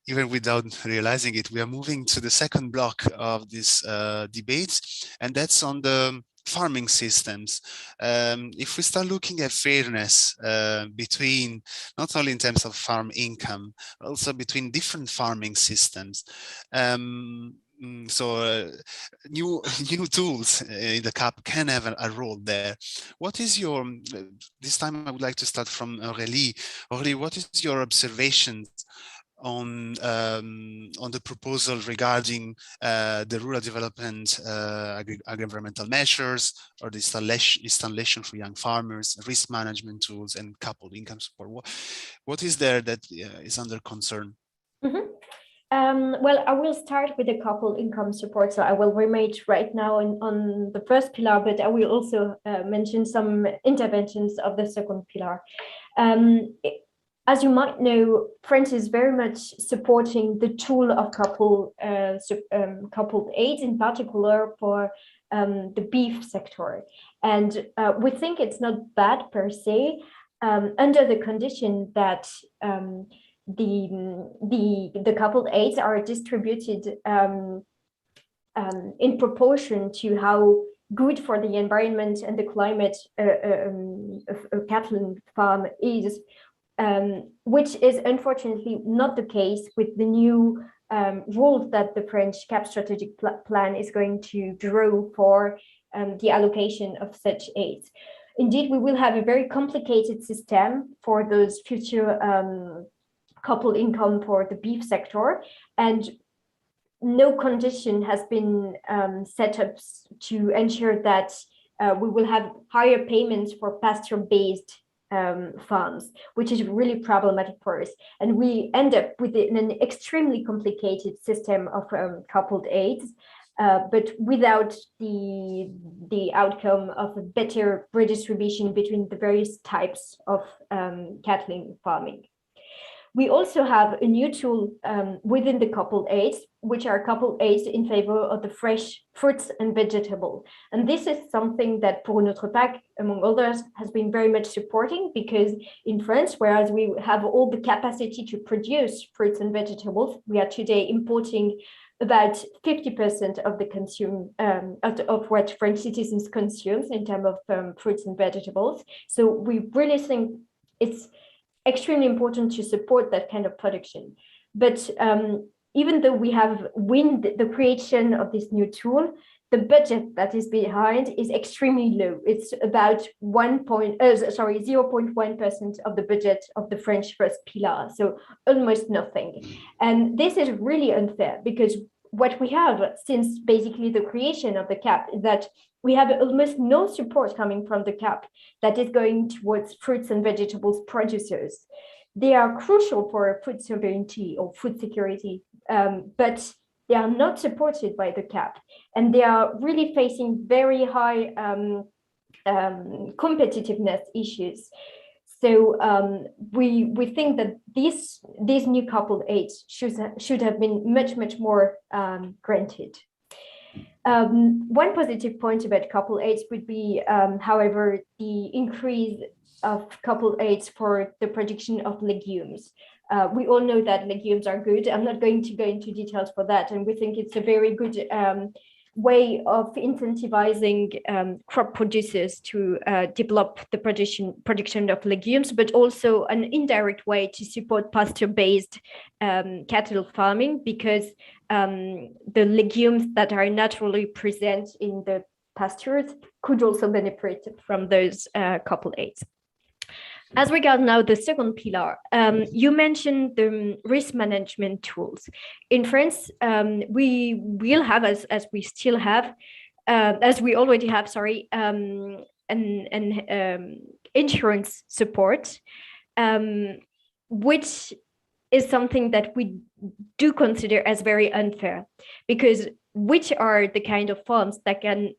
even without realizing it, we are moving to the second block of this debate, and that's on the farming systems. If we start looking at fairness between, not only in terms of farm income, but also between different farming systems. New tools in the CAP can have a role there. What is your, this time I would like to start from Aurélie. Aurélie, what is your observations on the proposal regarding the rural development, agri-environmental measures, or the installation for young farmers, risk management tools, and coupled income support? What is there that is under concern? Mm-hmm. Well, I will start with the coupled income support. So I will remain right now on the first pillar, but I will also mention some interventions of the second pillar. As you might know, France is very much supporting the tool of coupled aid, in particular for the beef sector. And we think it's not bad per se, under the condition that the coupled aids are distributed in proportion to how good for the environment and the climate a cattle farm is, which is unfortunately not the case with the new rules that the French CAP strategic plan is going to draw for the allocation of such aids. Indeed, we will have a very complicated system for those future coupled income for the beef sector, and no condition has been set up to ensure that we will have higher payments for pasture-based farms, which is really problematic for us. And we end up with an extremely complicated system of coupled aids, but without the outcome of a better redistribution between the various types of cattle farming. We also have a new tool within the coupled aids, which are coupled aids in favor of the fresh fruits and vegetables. And this is something that Pour Notre PAC, among others, has been very much supporting, because in France, whereas we have all the capacity to produce fruits and vegetables, we are today importing about 50% of the of what French citizens consume in terms of fruits and vegetables. So we really think it's extremely important to support that kind of production. But even though we have won the creation of this new tool, the budget that is behind is extremely low. It's about 0.1% of the budget of the French first pillar, so almost nothing. And this is really unfair, because what we have since basically the creation of the CAP is that we have almost no support coming from the CAP that is going towards fruits and vegetables producers. They are crucial for food sovereignty or food security, but they are not supported by the CAP, and they are really facing very high competitiveness issues. So we think that these new coupled aids should have been much more granted. One positive point about coupled aids would be, however, the increase of coupled aids for the production of legumes. We all know that legumes are good. I'm not going to go into details for that, and we think it's a very good way of incentivizing crop producers to develop the production of legumes, but also an indirect way to support pasture-based cattle farming, because the legumes that are naturally present in the pastures could also benefit from those coupled aids. As regards now the second pillar, you mentioned the risk management tools. In France, we will have, as we still have, as we already have, sorry, an insurance support, which is something that we do consider as very unfair, because which are the kind of farms that can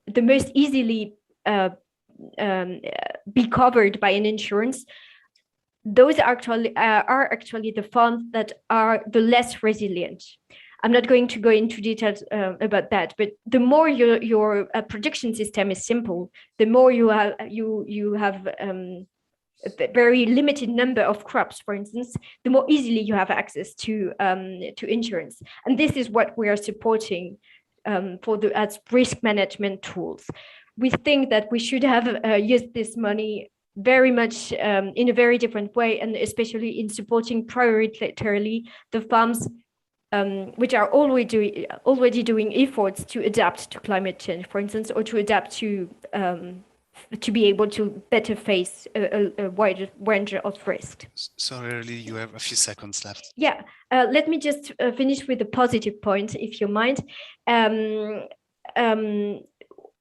the most easily be covered by an insurance? Those are actually the farms that are the less resilient. I'm not going to go into details about that, but the more your production system is simple, the more you have a very limited number of crops, for instance, the more easily you have access to insurance. And this is what we are supporting as risk management tools. We think that we should have used this money very much in a very different way, and especially in supporting prioritarily the farms which are already doing efforts to adapt to climate change, for instance, or to adapt to be able to better face a wider range of risk. Sorry, Early, you have a few seconds left. Yeah, let me just finish with a positive point, if you mind.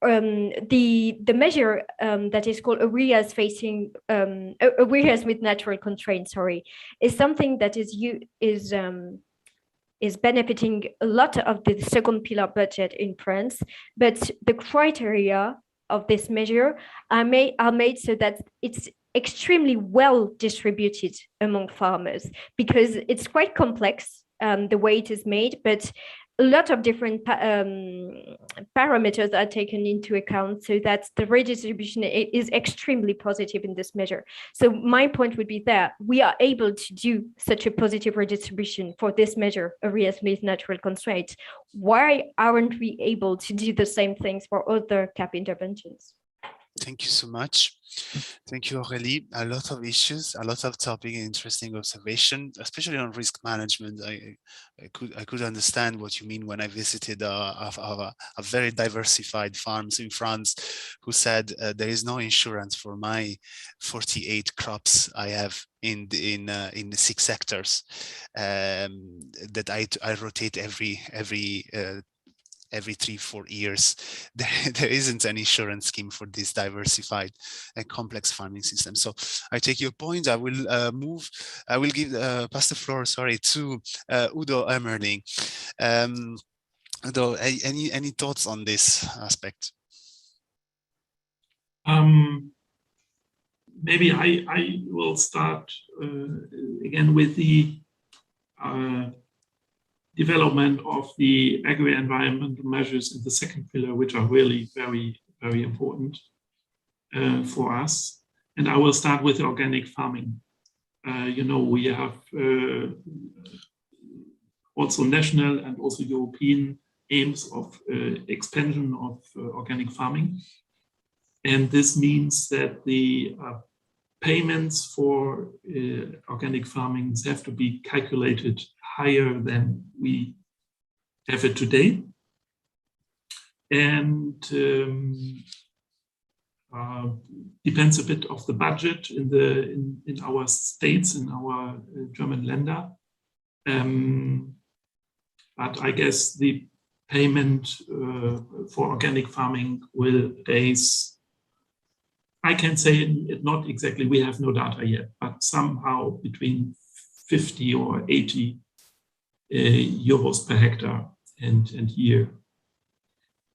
The measure that is called areas facing areas with natural constraints, is something that is benefiting a lot of the second pillar budget in France, but the criteria of this measure are made so that it's extremely well distributed among farmers, because it's quite complex the way it is made, but a lot of different parameters are taken into account, so that the redistribution is extremely positive in this measure. So my point would be that we are able to do such a positive redistribution for this measure, areas with natural constraints. Why aren't we able to do the same things for other CAP interventions? Thank you so much. Thank you, Aurélie. A lot of issues, a lot of topic, interesting observation, especially on risk management. I could understand what you mean when I visited a very diversified farms in France, who said there is no insurance for my 48 crops I have in the 6 sectors that I rotate every 3-4 years. There isn't an insurance scheme for this diversified and complex farming system. So I take your point. I will pass the floor, to Udo Emmerling. Udo, any thoughts on this aspect? Maybe I will start again with the development of the agri-environmental measures in the second pillar, which are really very, very important for us. And I will start with organic farming. We have also national and also European aims of expansion of organic farming. And this means that the payments for organic farming have to be calculated higher than we have it today. And depends a bit of the budget in our states, in our German Länder. But I guess the payment for organic farming will raise, I can say it not exactly, we have no data yet, but somehow between 50 or 80 euros per hectare and year.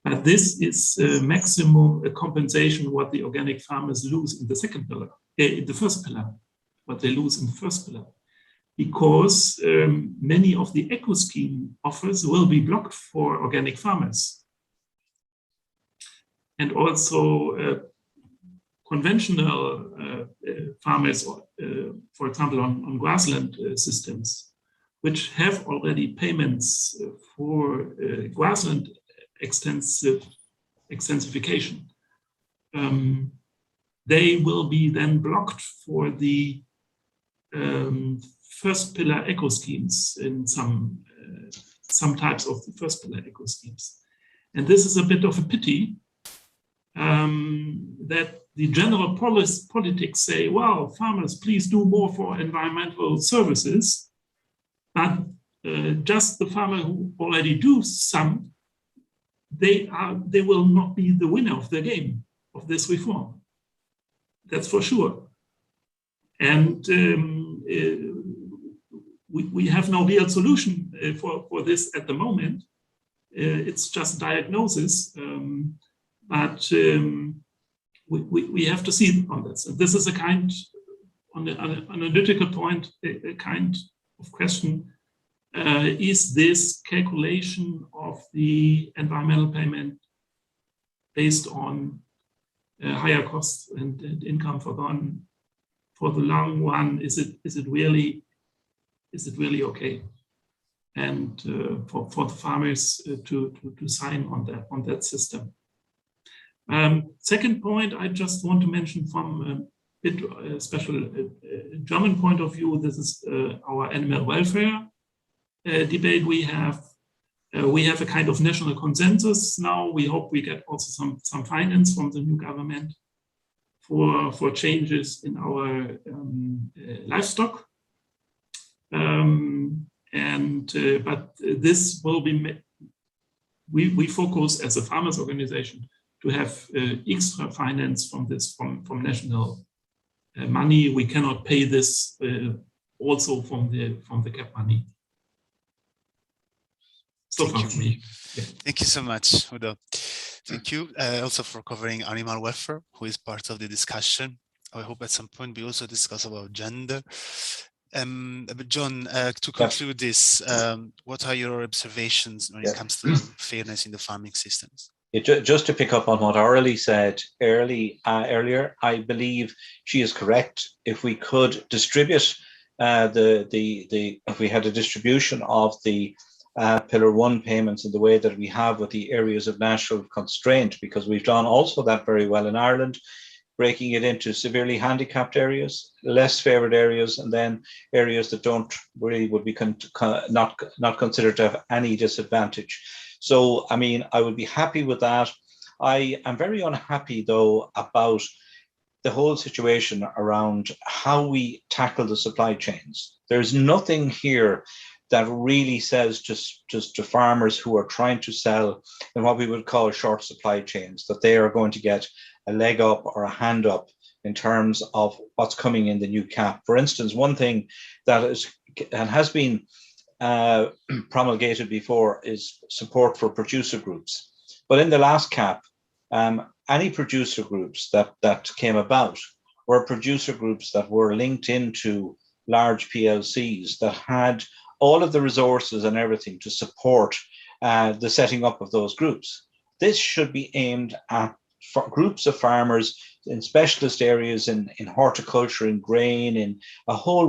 But this is maximum compensation what the organic farmers lose in the second pillar, in the first pillar, what they lose in the first pillar. Because many of the eco scheme offers will be blocked for organic farmers. And also conventional farmers, for example, on grassland systems, which have already payments for grassland extensification, they will be then blocked for the first pillar eco schemes in some types of the first pillar eco schemes. And this is a bit of a pity that the general politics say, well, farmers, please do more for environmental services, but just the farmer who already do some, they will not be the winner of the game of this reform. That's for sure. And we have no real solution for this at the moment. It's just diagnosis, but we have to see on this. And this is a kind, on an analytical point, a kind of question. Is this calculation of the environmental payment based on higher costs and income forgone for the long run? Is it really okay? And for the farmers to sign on that system. Second point, I just want to mention from a bit special German point of view. This is our animal welfare debate we have. We have a kind of national consensus now. We hope we get also some finance from the new government for changes in our livestock. But this will be, we focus as a farmers organization to have extra finance from this, from national money. We cannot pay this also from the CAP money. So far for me. Yeah. Thank you so much, Udo. Thank you also for covering animal welfare, who is part of the discussion. I hope at some point we also discuss about gender. But John, to conclude this, what are your observations when it comes to fairness in the farming systems? Just to pick up on what Aurelie said earlier, I believe she is correct. If we could distribute if we had a distribution of the Pillar 1 payments in the way that we have with the areas of national constraint, because we've done also that very well in Ireland, breaking it into severely handicapped areas, less favoured areas, and then areas that don't really would be not considered to have any disadvantage. So, I mean, I would be happy with that. I am very unhappy, though, about the whole situation around how we tackle the supply chains. There's nothing here that really says just to farmers who are trying to sell in what we would call short supply chains that they are going to get a leg up or a hand up in terms of what's coming in the new CAP. For instance, one thing that is and has been promulgated before is support for producer groups. But in the last CAP, any producer groups that came about were producer groups that were linked into large PLCs that had all of the resources and everything to support the setting up of those groups. This should be aimed at groups of farmers in specialist areas in horticulture, in grain, in a whole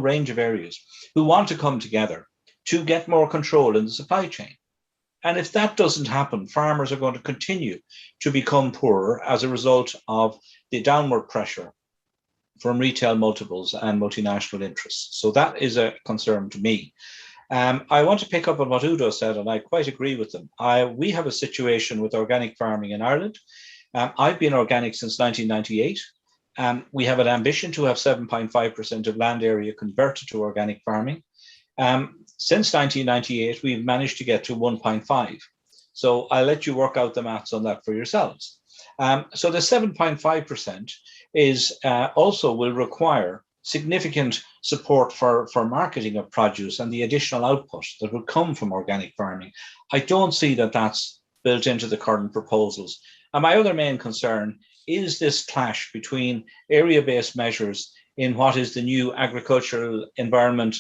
range of areas who want to come together to get more control in the supply chain. And if that doesn't happen, farmers are going to continue to become poorer as a result of the downward pressure from retail multiples and multinational interests. So that is a concern to me. I want to pick up on what Udo said, and I quite agree with them. We have a situation with organic farming in Ireland. I've been organic since 1998. We have an ambition to have 7.5% of land area converted to organic farming. Since 1998, we've managed to get to 1.5. So I'll let you work out the maths on that for yourselves. So the 7.5% is also will require significant support for marketing of produce and the additional output that would come from organic farming. I don't see that that's built into the current proposals. And my other main concern is this clash between area-based measures in what is the new Agricultural Environment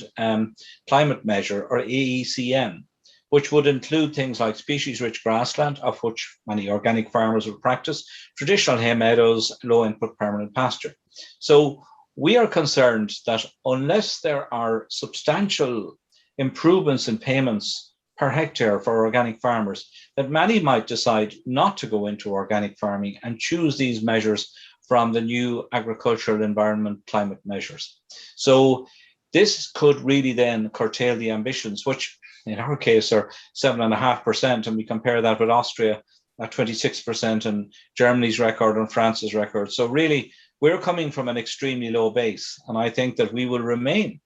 Climate Measure, or AECM, which would include things like species-rich grassland, of which many organic farmers would practice, traditional hay meadows, low-input permanent pasture. So we are concerned that unless there are substantial improvements in payments per hectare for organic farmers, that many might decide not to go into organic farming and choose these measures from the new Agricultural Environment Climate Measures. So this could really then curtail the ambitions, which in our case are 7.5%, and we compare that with Austria at 26% and Germany's record and France's record. So really, we're coming from an extremely low base, and I think that we will remain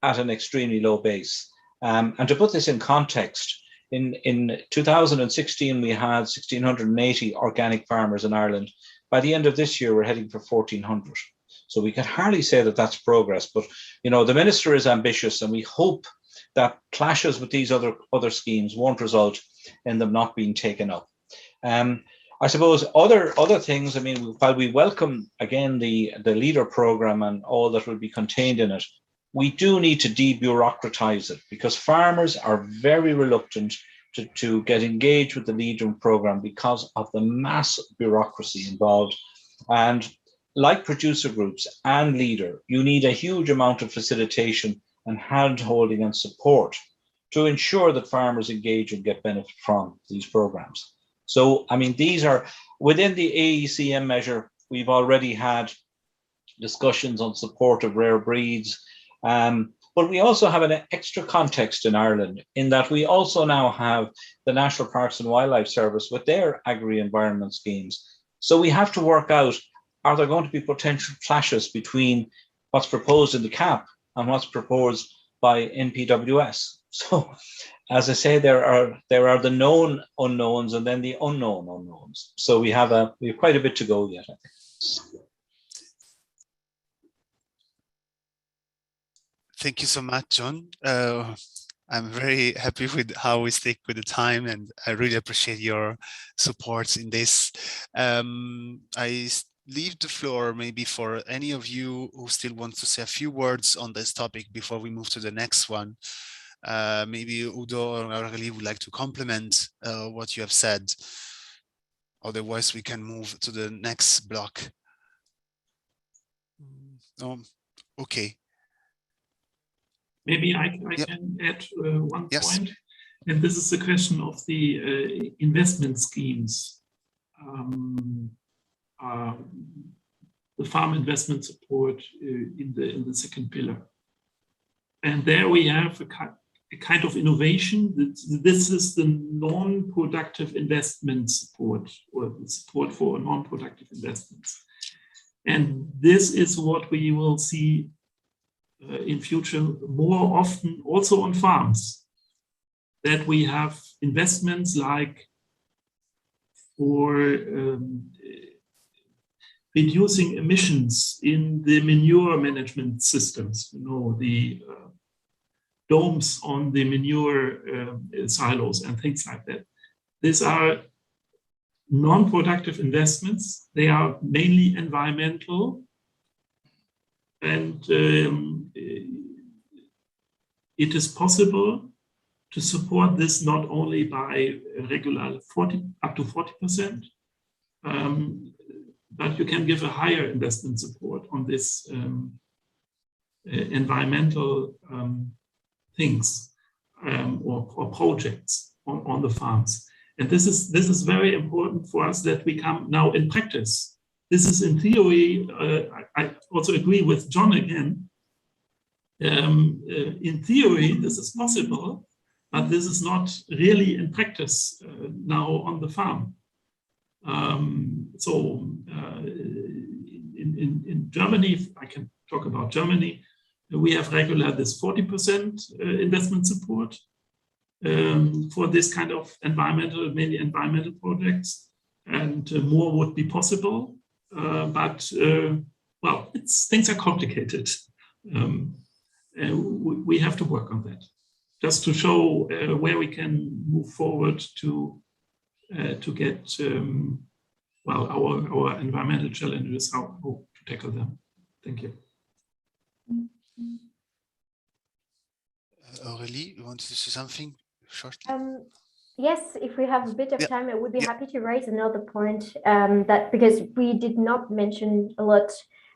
at an extremely low base. And to put this in context, in 2016, we had 1,680 organic farmers in Ireland. By the end of this year, we're heading for 1,400. So we can hardly say that that's progress, but you know, the minister is ambitious, and we hope that clashes with these other schemes won't result in them not being taken up. I suppose other things, I mean, while we welcome, again, the LEADER program and all that will be contained in it, we do need to debureaucratize it, because farmers are very reluctant to get engaged with the LEADER program because of the mass bureaucracy involved. And like producer groups and LEADER, you need a huge amount of facilitation and hand-holding and support to ensure that farmers engage and get benefit from these programs. So, I mean, these are within the AECM measure. We've already had discussions on support of rare breeds, but we also have an extra context in Ireland in that we also now have the National Parks and Wildlife Service with their agri-environment schemes. So we have to work out, are there going to be potential clashes between what's proposed in the CAP and what's proposed by NPWS? So, as I say, there are the known unknowns and then the unknown unknowns. So we have quite a bit to go yet, I think. Thank you so much, John. I'm very happy with how we stick with the time, and I really appreciate your support in this. I leave the floor maybe for any of you who still want to say a few words on this topic before we move to the next one. Maybe Udo or Aurélie would like to complement what you have said. Otherwise, we can move to the next block. Okay. Maybe I can add one point, and this is the question of the investment schemes, the farm investment support in the second pillar. And there we have a kind of innovation. This is the non-productive investment support, or support for non-productive investments. And this is what we will see in future more often also on farms, that we have investments like for reducing emissions in the manure management systems, you know, the domes on the manure silos and things like that. These are non-productive investments. They are mainly environmental, and it is possible to support this not only by regular up to 40%, but you can give a higher investment support on this environmental things or projects on the farms. And this is very important for us that we come now in practice. This is in theory, I also agree with John again. In theory, this is possible, but this is not really in practice now on the farm. In Germany, I can talk about Germany, we have regular this 40% investment support for this kind of mainly environmental projects, and more would be possible. But things are complicated. We have to work on that, just to show where we can move forward to get our environmental challenges, how to tackle them. Thank you. Aurélie, you want to say something shortly? Yes, if we have a bit of time, I would be happy to raise another point, that because we did not mention a lot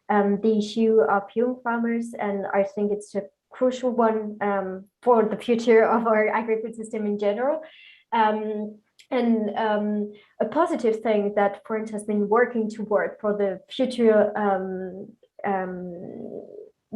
the issue of young farmers, and I think it's a crucial one for the future of our agri-food system in general. A positive thing that France has been working toward for the future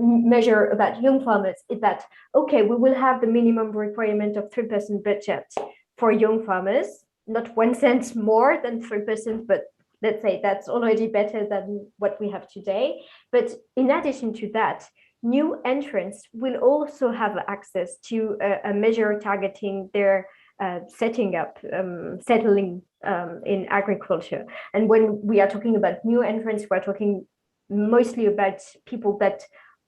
measure about young farmers is that, okay, we will have the minimum requirement of 3% budget for young farmers, not 1 cent more than 3%, but let's say that's already better than what we have today. But in addition to that, new entrants will also have access to a measure targeting their settling in agriculture. And when we are talking about new entrants, we're talking mostly about people that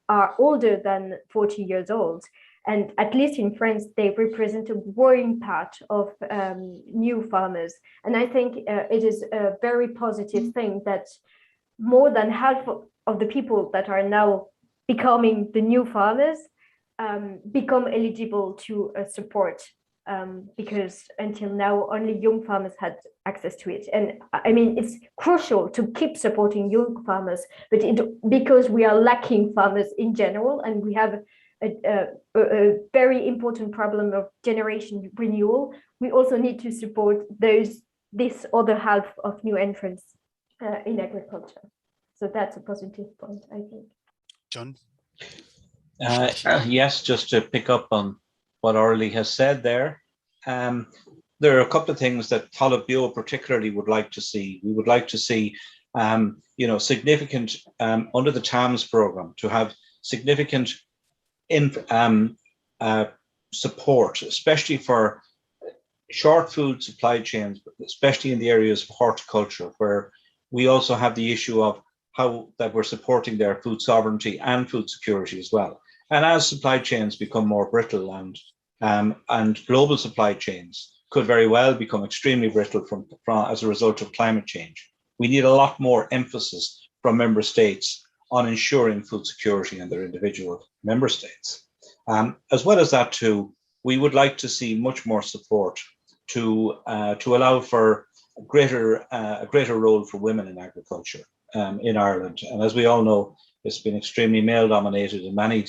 are older than 40 years old. And at least in France, they represent a growing part of new farmers. And I think it is a very positive thing that more than half of the people that are now becoming the new farmers become eligible to support, because until now, only young farmers had access to it. And I mean, it's crucial to keep supporting young farmers, but because we are lacking farmers in general, and we have a very important problem of generation renewal, we also need to support this other half of new entrants in agriculture. So that's a positive point, I think. John? Yes, just to pick up on what Aurélie has said there. There are a couple of things that Talamh Beo particularly would like to see. We would like to see, significant, under the TAMS program, to have significant support, especially for short food supply chains, especially in the areas of horticulture, where we also have the issue of how that we're supporting their food sovereignty and food security as well. And as supply chains become more brittle, and global supply chains could very well become extremely brittle as a result of climate change, we need a lot more emphasis from member states on ensuring food security in their individual member states. As well as that too, we would like to see much more support to allow for a greater role for women in agriculture in Ireland. And as we all know, it's been extremely male dominated in many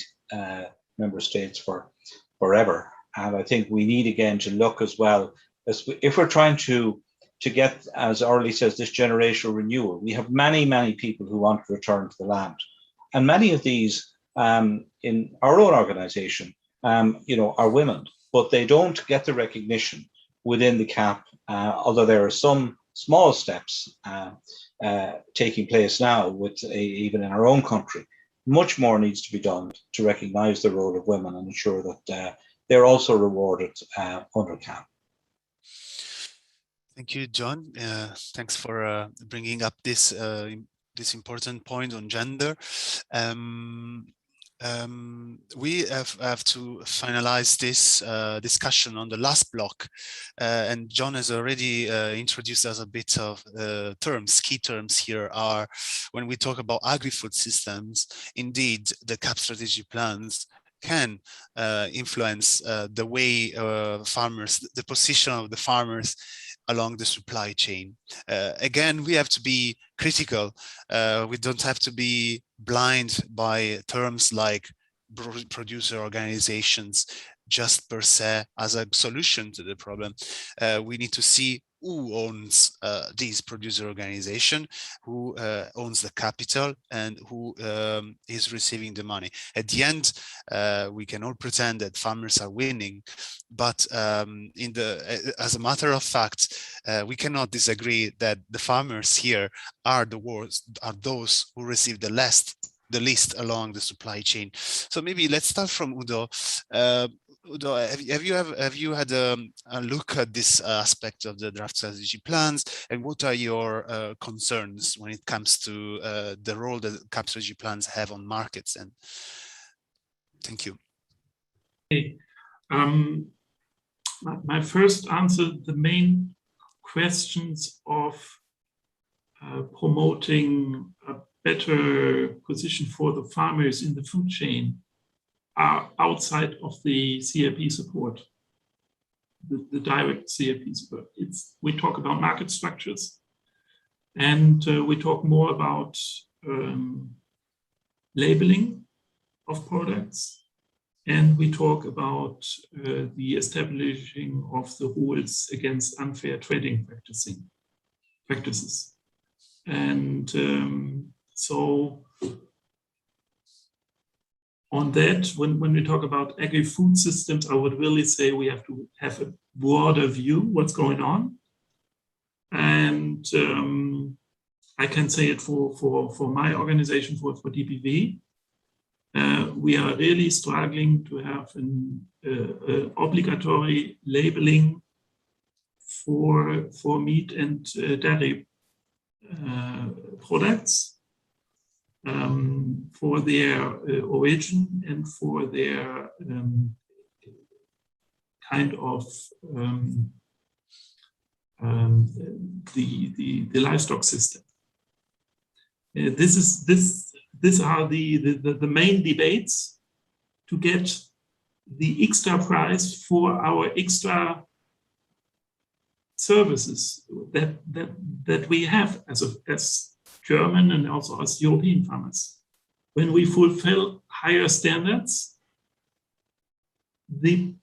member states for forever. And I think we need again to look as well as if we're trying to get, as Orly says, this generational renewal. We have many people who want to return to the land, and many of these in our own organisation, are women, but they don't get the recognition within the CAP. Although there are some small steps taking place now, even in our own country, much more needs to be done to recognise the role of women and ensure that they're also rewarded under CAP. Thank you, John. Thanks for bringing up this important point on gender. We have to finalize this discussion on the last block, and John has already introduced us a bit of key terms here are, when we talk about agri-food systems, indeed the CAP strategy plans can influence the way farmers, the position of the farmers along the supply chain. Again, we have to be critical. We don't have to be blind by terms like producer organizations just per se as a solution to the problem. We need to see who owns this producer organization, who owns the capital, and who is receiving the money. At the end, we can all pretend that farmers are winning, but as a matter of fact, we cannot disagree that the farmers here are those who receive the least along the supply chain. So maybe let's start from Udo. Udo, have you had a look at this aspect of the draft strategy plans, and what are your concerns when it comes to the role that CAP strategy plans have on markets? And thank you. Okay. My first answer, the main questions of promoting a better position for the farmers in the food chain are outside of the CAP support, the direct CAP support. We talk about market structures, and we talk more about labeling of products, and we talk about the establishing of the rules against unfair trading practices. And so on that, when we talk about agri-food systems, I would really say we have to have a broader view what's going on. And I can say it for my organization, for DPV. We are really struggling to have an obligatory labeling for meat and dairy products. For their origin and for their kind of the livestock system. These are the main debates to get the extra price for our extra services that we have as German and also as European farmers. When we fulfill higher standards, the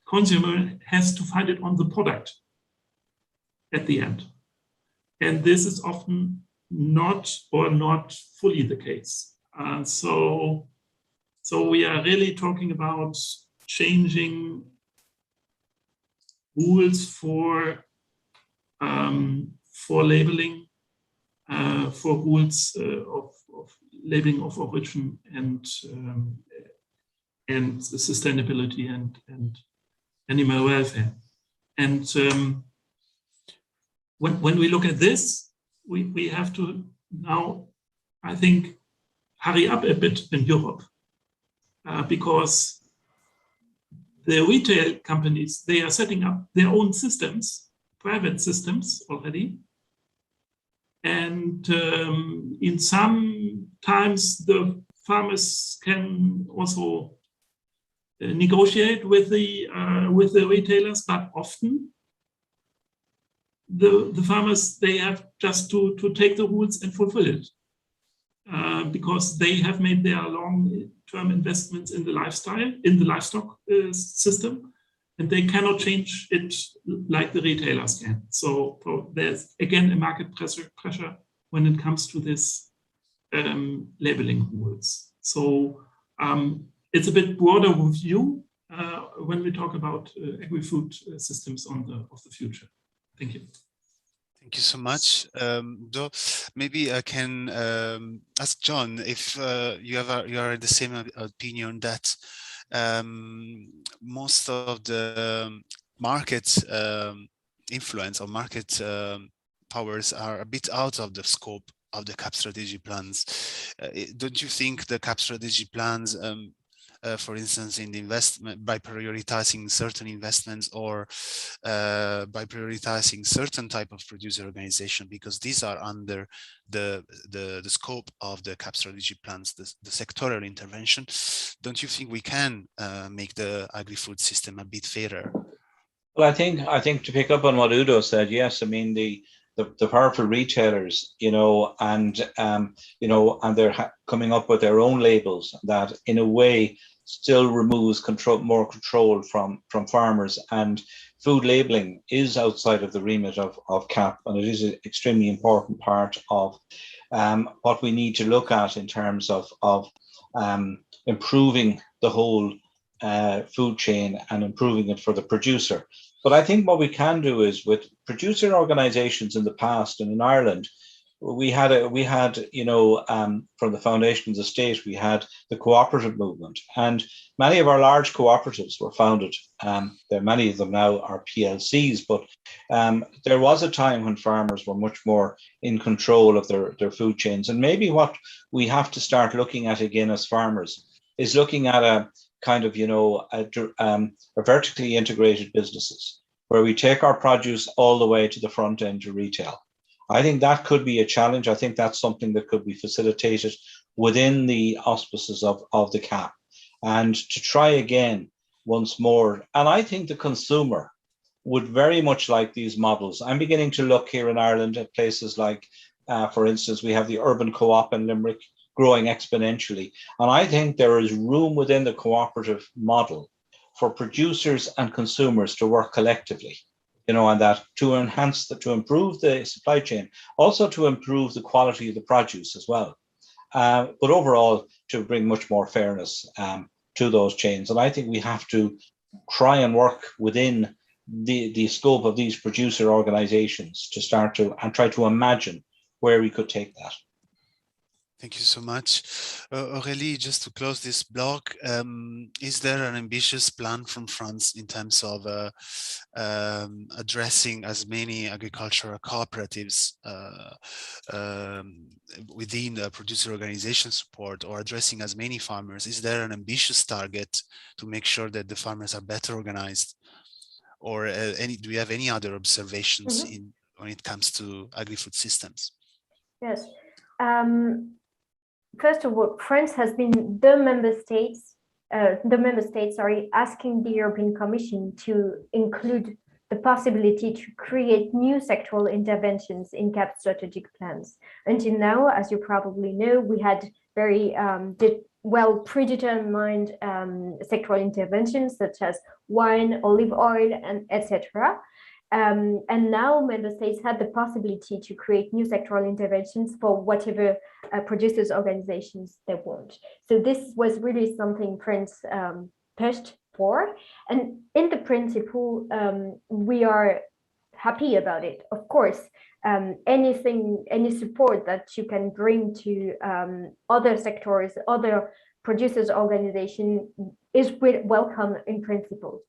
consumer has to find it on the product at the end. And this is often not fully the case. So we are really talking about changing rules for labeling, for rules of labeling of origin and sustainability and animal welfare. And when we look at this, we have to now, I think, hurry up a bit in Europe because the retail companies, they are setting up their own systems, private systems already. And in some times, the farmers can also negotiate with the retailers, but often the farmers, they have just to take the rules and fulfill it, because they have made their long-term investments in the livestock system, and they cannot change it like the retailers can. So there's again a market pressure when it comes to this labeling rules. So it's a bit broader view when we talk about agri-food systems of the future. Thank you. Thank you so much. Though maybe I can ask John if you are the same opinion that most of the market influence or market powers are a bit out of the scope of the CAP strategy plans. Don't you think the CAP strategy plans, for instance, in the investment, by prioritizing certain investments or by prioritizing certain type of producer organization, because these are under the scope of the CAP strategy plans, the sectoral intervention, don't you think we can make the agri-food system a bit fairer? Well, I think to pick up on what Udo said, yes, I mean the powerful retailers, and they're coming up with their own labels that in a way still removes more control from farmers, and food labeling is outside of the remit of CAP, and it is an extremely important part of what we need to look at in terms of improving the whole food chain and improving it for the producer. But I think what we can do is, with producer organizations in the past and in Ireland, we had from the foundation of the state, we had the cooperative movement, and many of our large cooperatives were founded. Many of them now are PLCs, but there was a time when farmers were much more in control of their food chains. And maybe what we have to start looking at again as farmers is looking at a kind of, a vertically integrated businesses where we take our produce all the way to the front end to retail. I think that could be a challenge. I think that's something that could be facilitated within the auspices of the CAP, and to try again once more. And I think the consumer would very much like these models. I'm beginning to look here in Ireland at places like, for instance, we have the urban co-op in Limerick growing exponentially. And I think there is room within the cooperative model for producers and consumers to work collectively, and that to improve the supply chain, also to improve the quality of the produce as well. But overall, to bring much more fairness to those chains. And I think we have to try and work within the scope of these producer organizations to start to and try to imagine where we could take that. Thank you so much. Aurélie, just to close this block, is there an ambitious plan from France in terms of addressing as many agricultural cooperatives within the producer organization support, or addressing as many farmers? Is there an ambitious target to make sure that the farmers are better organized? Or do you have any other observations when it comes to agri-food systems? Yes. First of all, France has been the member states, asking the European Commission to include the possibility to create new sectoral interventions in CAP strategic plans. Until now, as you probably know, we had very well predetermined sectoral interventions such as wine, olive oil, and etc. And now member states had the possibility to create new sectoral interventions for whatever producers' organizations they want. So this was really something France pushed for. And in the principle, we are happy about it. Of course, any support that you can bring to other sectors, other producers' organization is welcome in principle.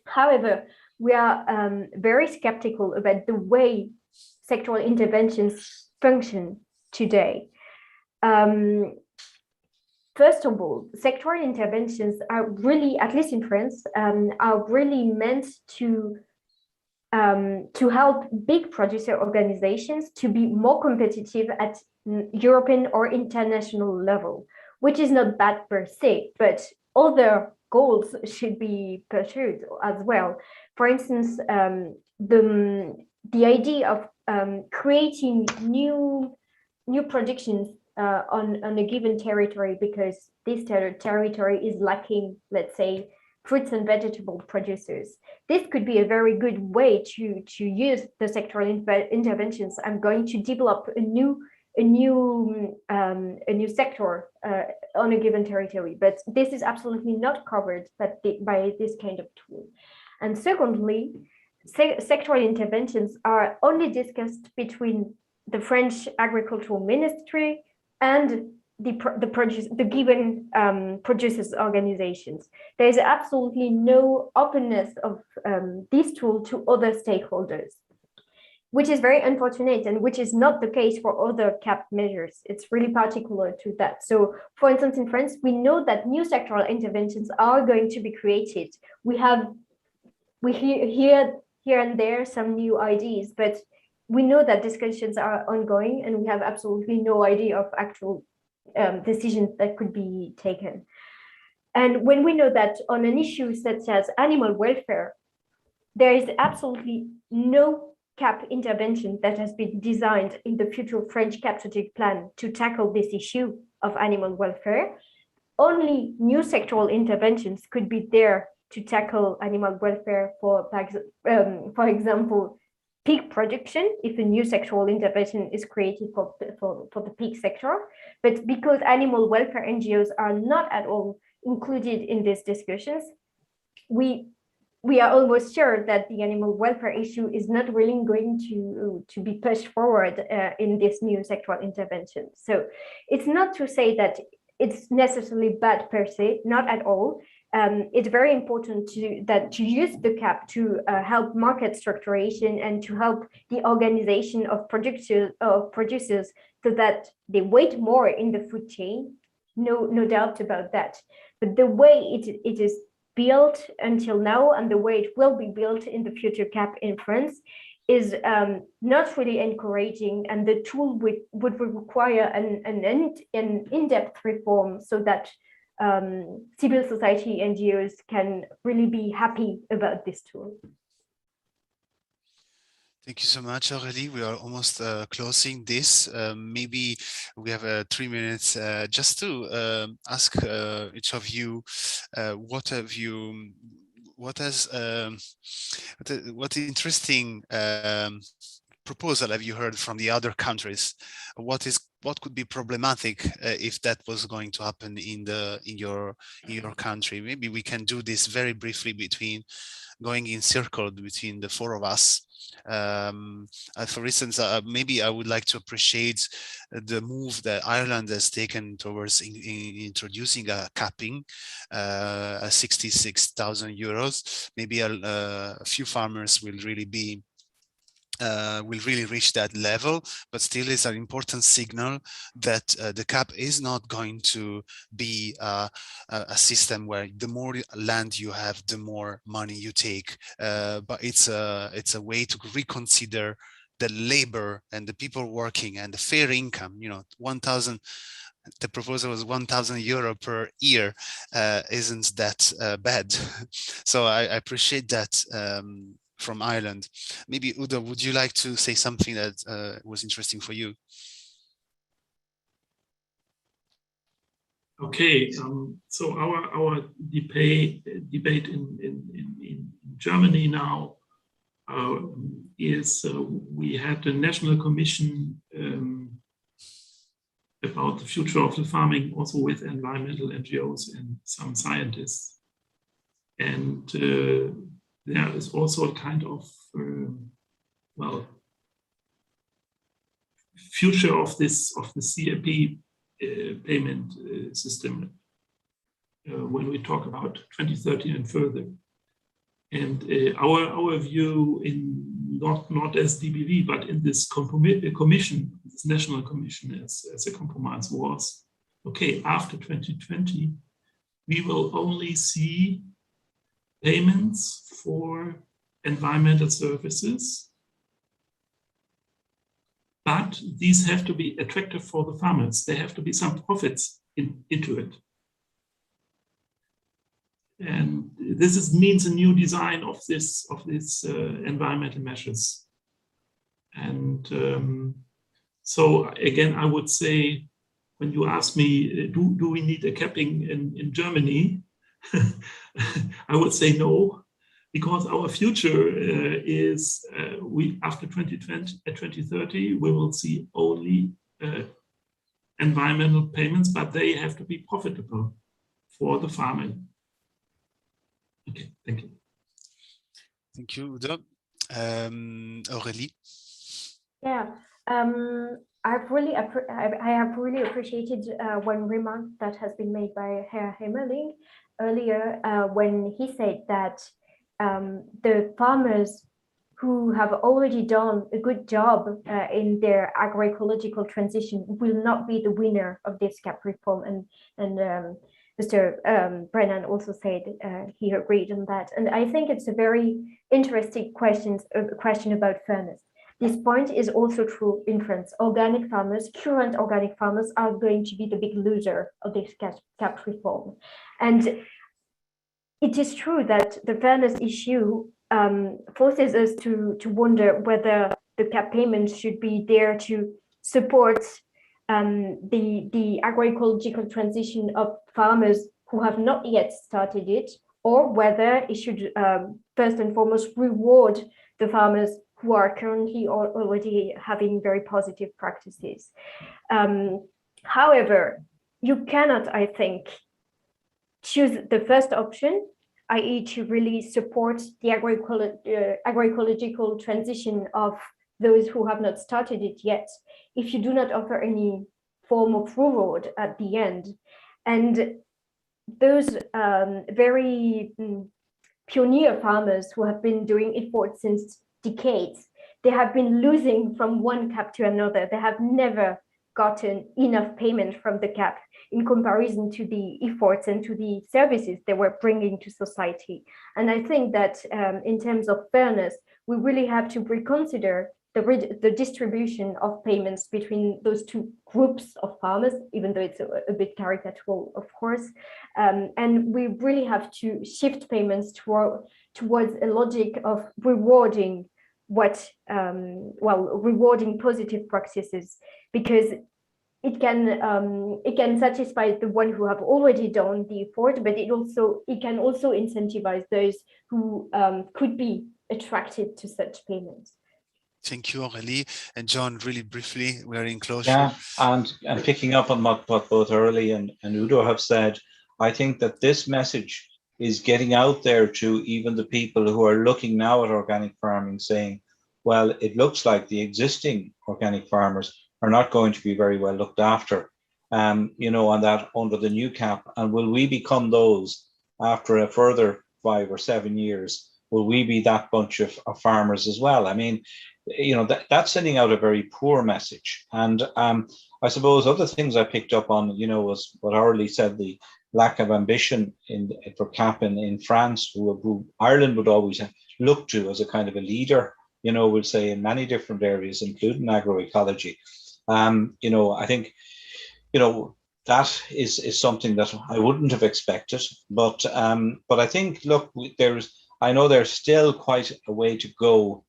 However, we are very skeptical about the way sectoral interventions function today. First of all, sectoral interventions are really, at least in France, are really meant to to help big producer organizations to be more competitive at European or international level, which is not bad per se, but other goals should be pursued as well. For instance, the idea of creating new productions on a given territory, because this territory is lacking, let's say, fruits and vegetable producers. This could be a very good way to use the sectoral interventions. I'm going to develop a new sector on a given territory, but this is absolutely not covered by this kind of tool. And secondly, sectoral interventions are only discussed between the French Agricultural Ministry and the given producers organizations. There is absolutely no openness of this tool to other stakeholders, which is very unfortunate and which is not the case for other CAP measures. It's really particular to that. So for instance, in France, we know that new sectoral interventions are going to be created. We hear here and there some new ideas, but we know that discussions are ongoing and we have absolutely no idea of actual decisions that could be taken. And when we know that on an issue such as animal welfare, there is absolutely no CAP intervention that has been designed in the future French CAP strategic plan to tackle this issue of animal welfare, only new sectoral interventions could be there to tackle animal welfare for example, pig production, if a new sectoral intervention is created for the pig sector. But because animal welfare NGOs are not at all included in these discussions, we are almost sure that the animal welfare issue is not really going to be pushed forward in this new sectoral intervention. So it's not to say that it's necessarily bad per se, not at all. It's very important to use the CAP to help market structuration and to help the organization of producers so that they weigh more in the food chain. No doubt about that. But the way it is built until now and the way it will be built in the future CAP in France is not really encouraging, and the tool would require an in-depth reform so that civil society NGOs can really be happy about this tool. Thank you so much, Aurélie. We are almost closing this. Maybe we have 3 minutes just to ask each of you what interesting proposal have you heard from the other countries? What could be problematic if that was going to happen in your country? Maybe we can do this very briefly going in circle between the four of us. For instance, maybe I would like to appreciate the move that Ireland has taken towards introducing a capping, 66,000 euros. Maybe a few farmers will really reach that level, but still is an important signal that the cap is not going to be a system where the more land you have, the more money you take. But it's a way to reconsider the labor and the people working and the fair income. 1,000. The proposal was 1,000 euro per year. Isn't that bad? So I appreciate that. From Ireland. Maybe Udo, would you like to say something that was interesting for you? Okay, so our debate in Germany now is we had a national commission about the future of the farming, also with environmental NGOs and some scientists, and there is also a kind of future of the CAP payment system when we talk about 2030 and further. And our view in not as DBV, but in this commission, this national commission as a compromise was, okay, after 2020, we will only see payments for environmental services, but these have to be attractive for the farmers. There have to be some profits into it. And this means a new design of this environmental measures. And so again, I would say, when you ask me, do we need a capping in Germany? I would say no, because our future is after 2030, we will see only environmental payments, but they have to be profitable for the farmer. Okay, thank you. Thank you, Udo. Aurélie? Yeah, I have really appreciated one remark that has been made by Herr Hemmerling earlier when he said that the farmers who have already done a good job in their agroecological transition will not be the winner of this CAP reform. And Mr. Brennan also said he agreed on that. And I think it's a very interesting question about fairness. This point is also true in France. Organic farmers, current organic farmers, are going to be the big loser of this CAP reform. And it is true that the fairness issue forces us to wonder whether the CAP payments should be there to support the agroecological transition of farmers who have not yet started it, or whether it should first and foremost reward the farmers who are currently already having very positive practices. However, you cannot, I think, choose the first option, i.e. to really support the agroecological transition of those who have not started it yet, if you do not offer any form of reward at the end. And those very pioneer farmers who have been doing efforts since decades, they have been losing from one CAP to another. They have never gotten enough payment from the CAP in comparison to the efforts and to the services they were bringing to society. And I think that in terms of fairness, we really have to reconsider the distribution of payments between those two groups of farmers, even though it's a bit caricatural, of course. And we really have to shift payments towards a logic of rewarding rewarding positive practices, because it can satisfy the one who have already done the effort, but it can also incentivize those who could be attracted to such payments. Thank you, Aurélie. And John, really briefly, we're in closure. Yeah, and picking up on what both Aurélie and Udo have said, I think that this message is getting out there to even the people who are looking now at organic farming, saying, well, it looks like the existing organic farmers are not going to be very well looked after, you know, on that under the new CAP. And will we become those after a further 5 or 7 years? Will we be that bunch of farmers as well? I mean, you know, that's sending out a very poor message. And I suppose other things I picked up on, you know, was what Aurélie said, the lack of ambition for CAP in France, who Ireland would always look to as a kind of a leader, you know, we'll say in many different areas, including agroecology. You know, I think, you know, that is something that I wouldn't have expected. But I think, look, I know there's still quite a way to go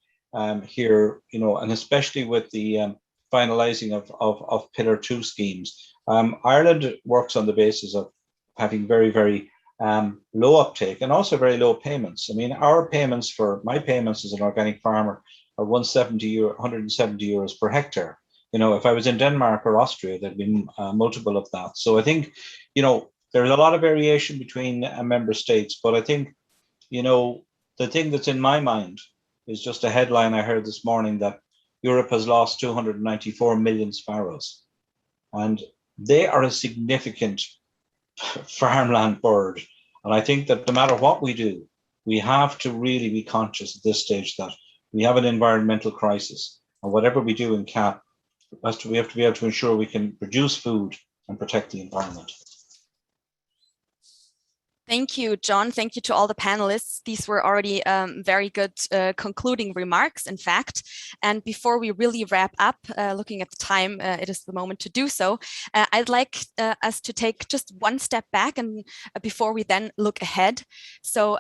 here, you know, and especially with the finalizing of Pillar 2 schemes. Ireland works on the basis of having very, very low uptake and also very low payments. I mean, my payments as an organic farmer are 170 euros per hectare. You know, if I was in Denmark or Austria, there'd be a multiple of that. So I think, you know, there's a lot of variation between member states, but I think, you know, the thing that's in my mind is just a headline I heard this morning that Europe has lost 294 million sparrows. And they are a significant farmland bird. And I think that no matter what we do, we have to really be conscious at this stage that we have an environmental crisis. And whatever we do in CAP, we have to be able to ensure we can produce food and protect the environment. Thank you, John. Thank you to all the panelists. These were already very good concluding remarks, in fact. And before we really wrap up, looking at the time, it is the moment to do so. I'd like us to take just one step back and before we then look ahead. So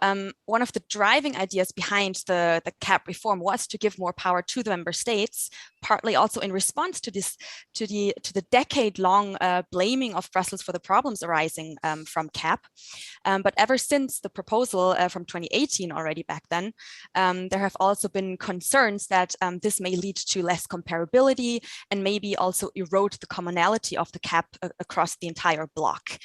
one of the driving ideas behind the CAP reform was to give more power to the member states, partly also in response to this, to the decade-long blaming of Brussels for the problems arising from CAP. But ever since the proposal from 2018 already back then, there have also been concerns that this may lead to less comparability and maybe also erode the commonality of the CAP across the entire bloc.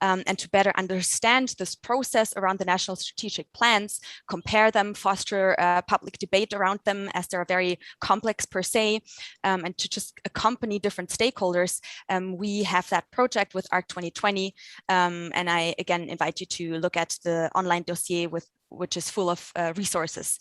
And to better understand this process around the national strategic plans, compare them, foster public debate around them as they're very complex per se, and to just accompany different stakeholders, we have that project with ARC 2020. And I again invite you to look at the online dossier which is full of resources.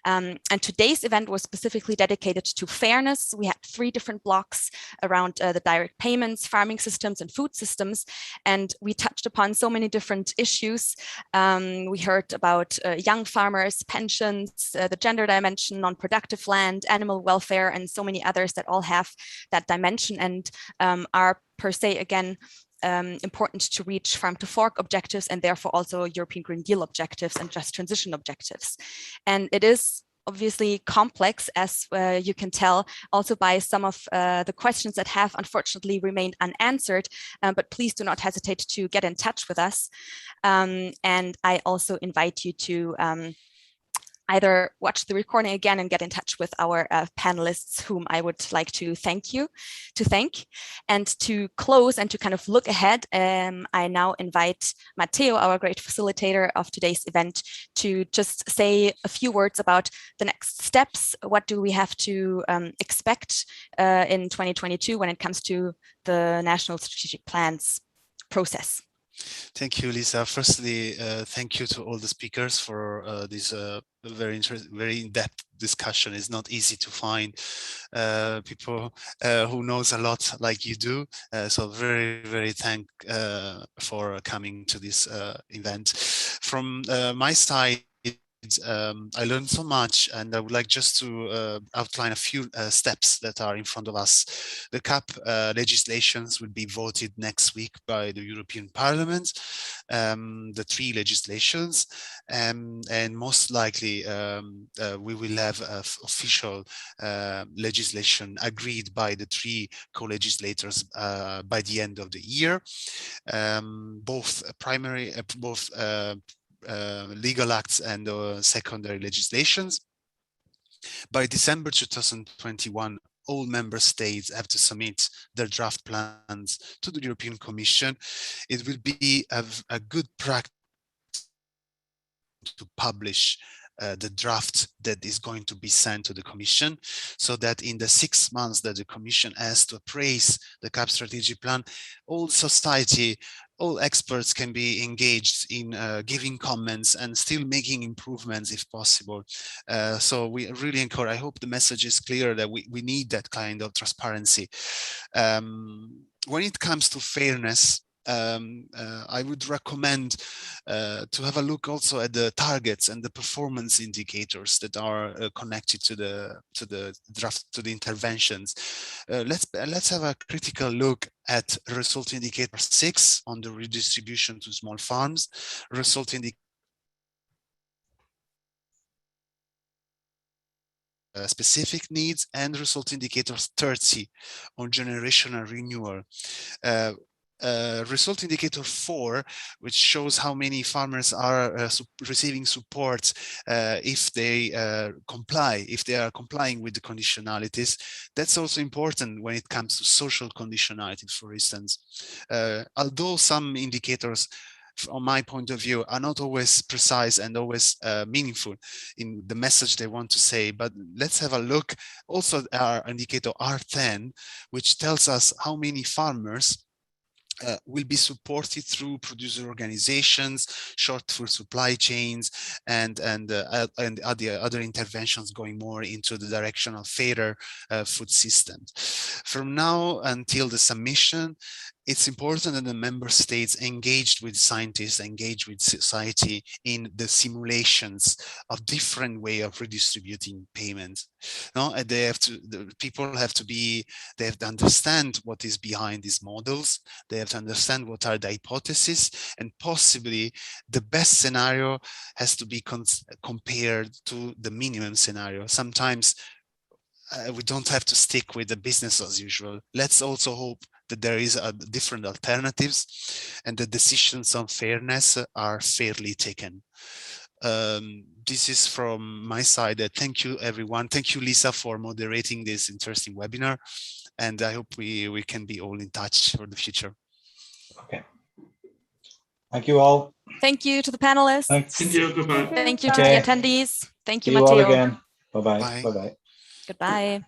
And today's event was specifically dedicated to fairness. We had 3 different blocks around the direct payments, farming systems, and food systems. And we touched upon so many different issues. We heard about young farmers, pensions, the gender dimension, non-productive land, animal welfare, and so many others that all have that dimension and are per se, again, important to reach farm to fork objectives and therefore also European Green Deal objectives and just transition objectives. And it is obviously complex, as you can tell, also by some of the questions that have unfortunately remained unanswered, but please do not hesitate to get in touch with us. And I also invite you to either watch the recording again and get in touch with our panelists, whom I would like to thank. And to close and to kind of look ahead, I now invite Matteo, our great facilitator of today's event, to just say a few words about the next steps. What do we have to expect in 2022 when it comes to the National Strategic Plans process? Thank you, Lisa. Firstly, thank you to all the speakers for this very in-depth discussion. It's not easy to find people who knows a lot like you do. So very thank for coming to this event. From my side, I learned so much, and I would like just to outline a few steps that are in front of us. The CAP legislations will be voted next week by the European Parliament, the 3 legislations, and most likely we will have official legislation agreed by the 3 co-legislators by the end of the year. Both legal acts and secondary legislations. By December 2021, all member states have to submit their draft plans to the European Commission. It will be a good practice to publish the draft that is going to be sent to the Commission, so that in the 6 months that the Commission has to appraise the CAP strategic plan, all society, all experts can be engaged in giving comments and still making improvements if possible. So we really encourage, I hope the message is clear that we need that kind of transparency. When it comes to fairness, I would recommend to have a look also at the targets and the performance indicators that are connected to the draft, to the interventions. Let's have a critical look at result indicator 6 on the redistribution to small farms, result indicator specific needs, and result indicator 30 on generational renewal. Result indicator 4, which shows how many farmers are receiving support if they comply, if they are complying with the conditionalities. That's also important when it comes to social conditionality, for instance. Although some indicators, from my point of view, are not always precise and always meaningful in the message they want to say, but let's have a look also at our indicator R10, which tells us how many farmers will be supported through producer organizations, short food supply chains, and other interventions going more into the direction of fairer food systems. From now until the submission, it's important that the member states engaged with scientists, engaged with society in the simulations of different way of redistributing payments. No, and they have to, the people have to be, they have to understand what is behind these models. They have to understand what are the hypotheses, and possibly the best scenario has to be compared to the minimum scenario. Sometimes we don't have to stick with the business as usual. Let's also hope that there is different alternatives and the decisions on fairness are fairly taken. This is from my side. Thank you, everyone. Thank you, Lisa, for moderating this interesting webinar. And I hope we can be all in touch for the future. Okay. Thank you all. Thank you to the panelists. Thanks. Thank you. Goodbye. Thank you to Okay. the attendees. Thank you, See you all Matteo. again. Bye-bye. Bye. Bye-bye. Goodbye.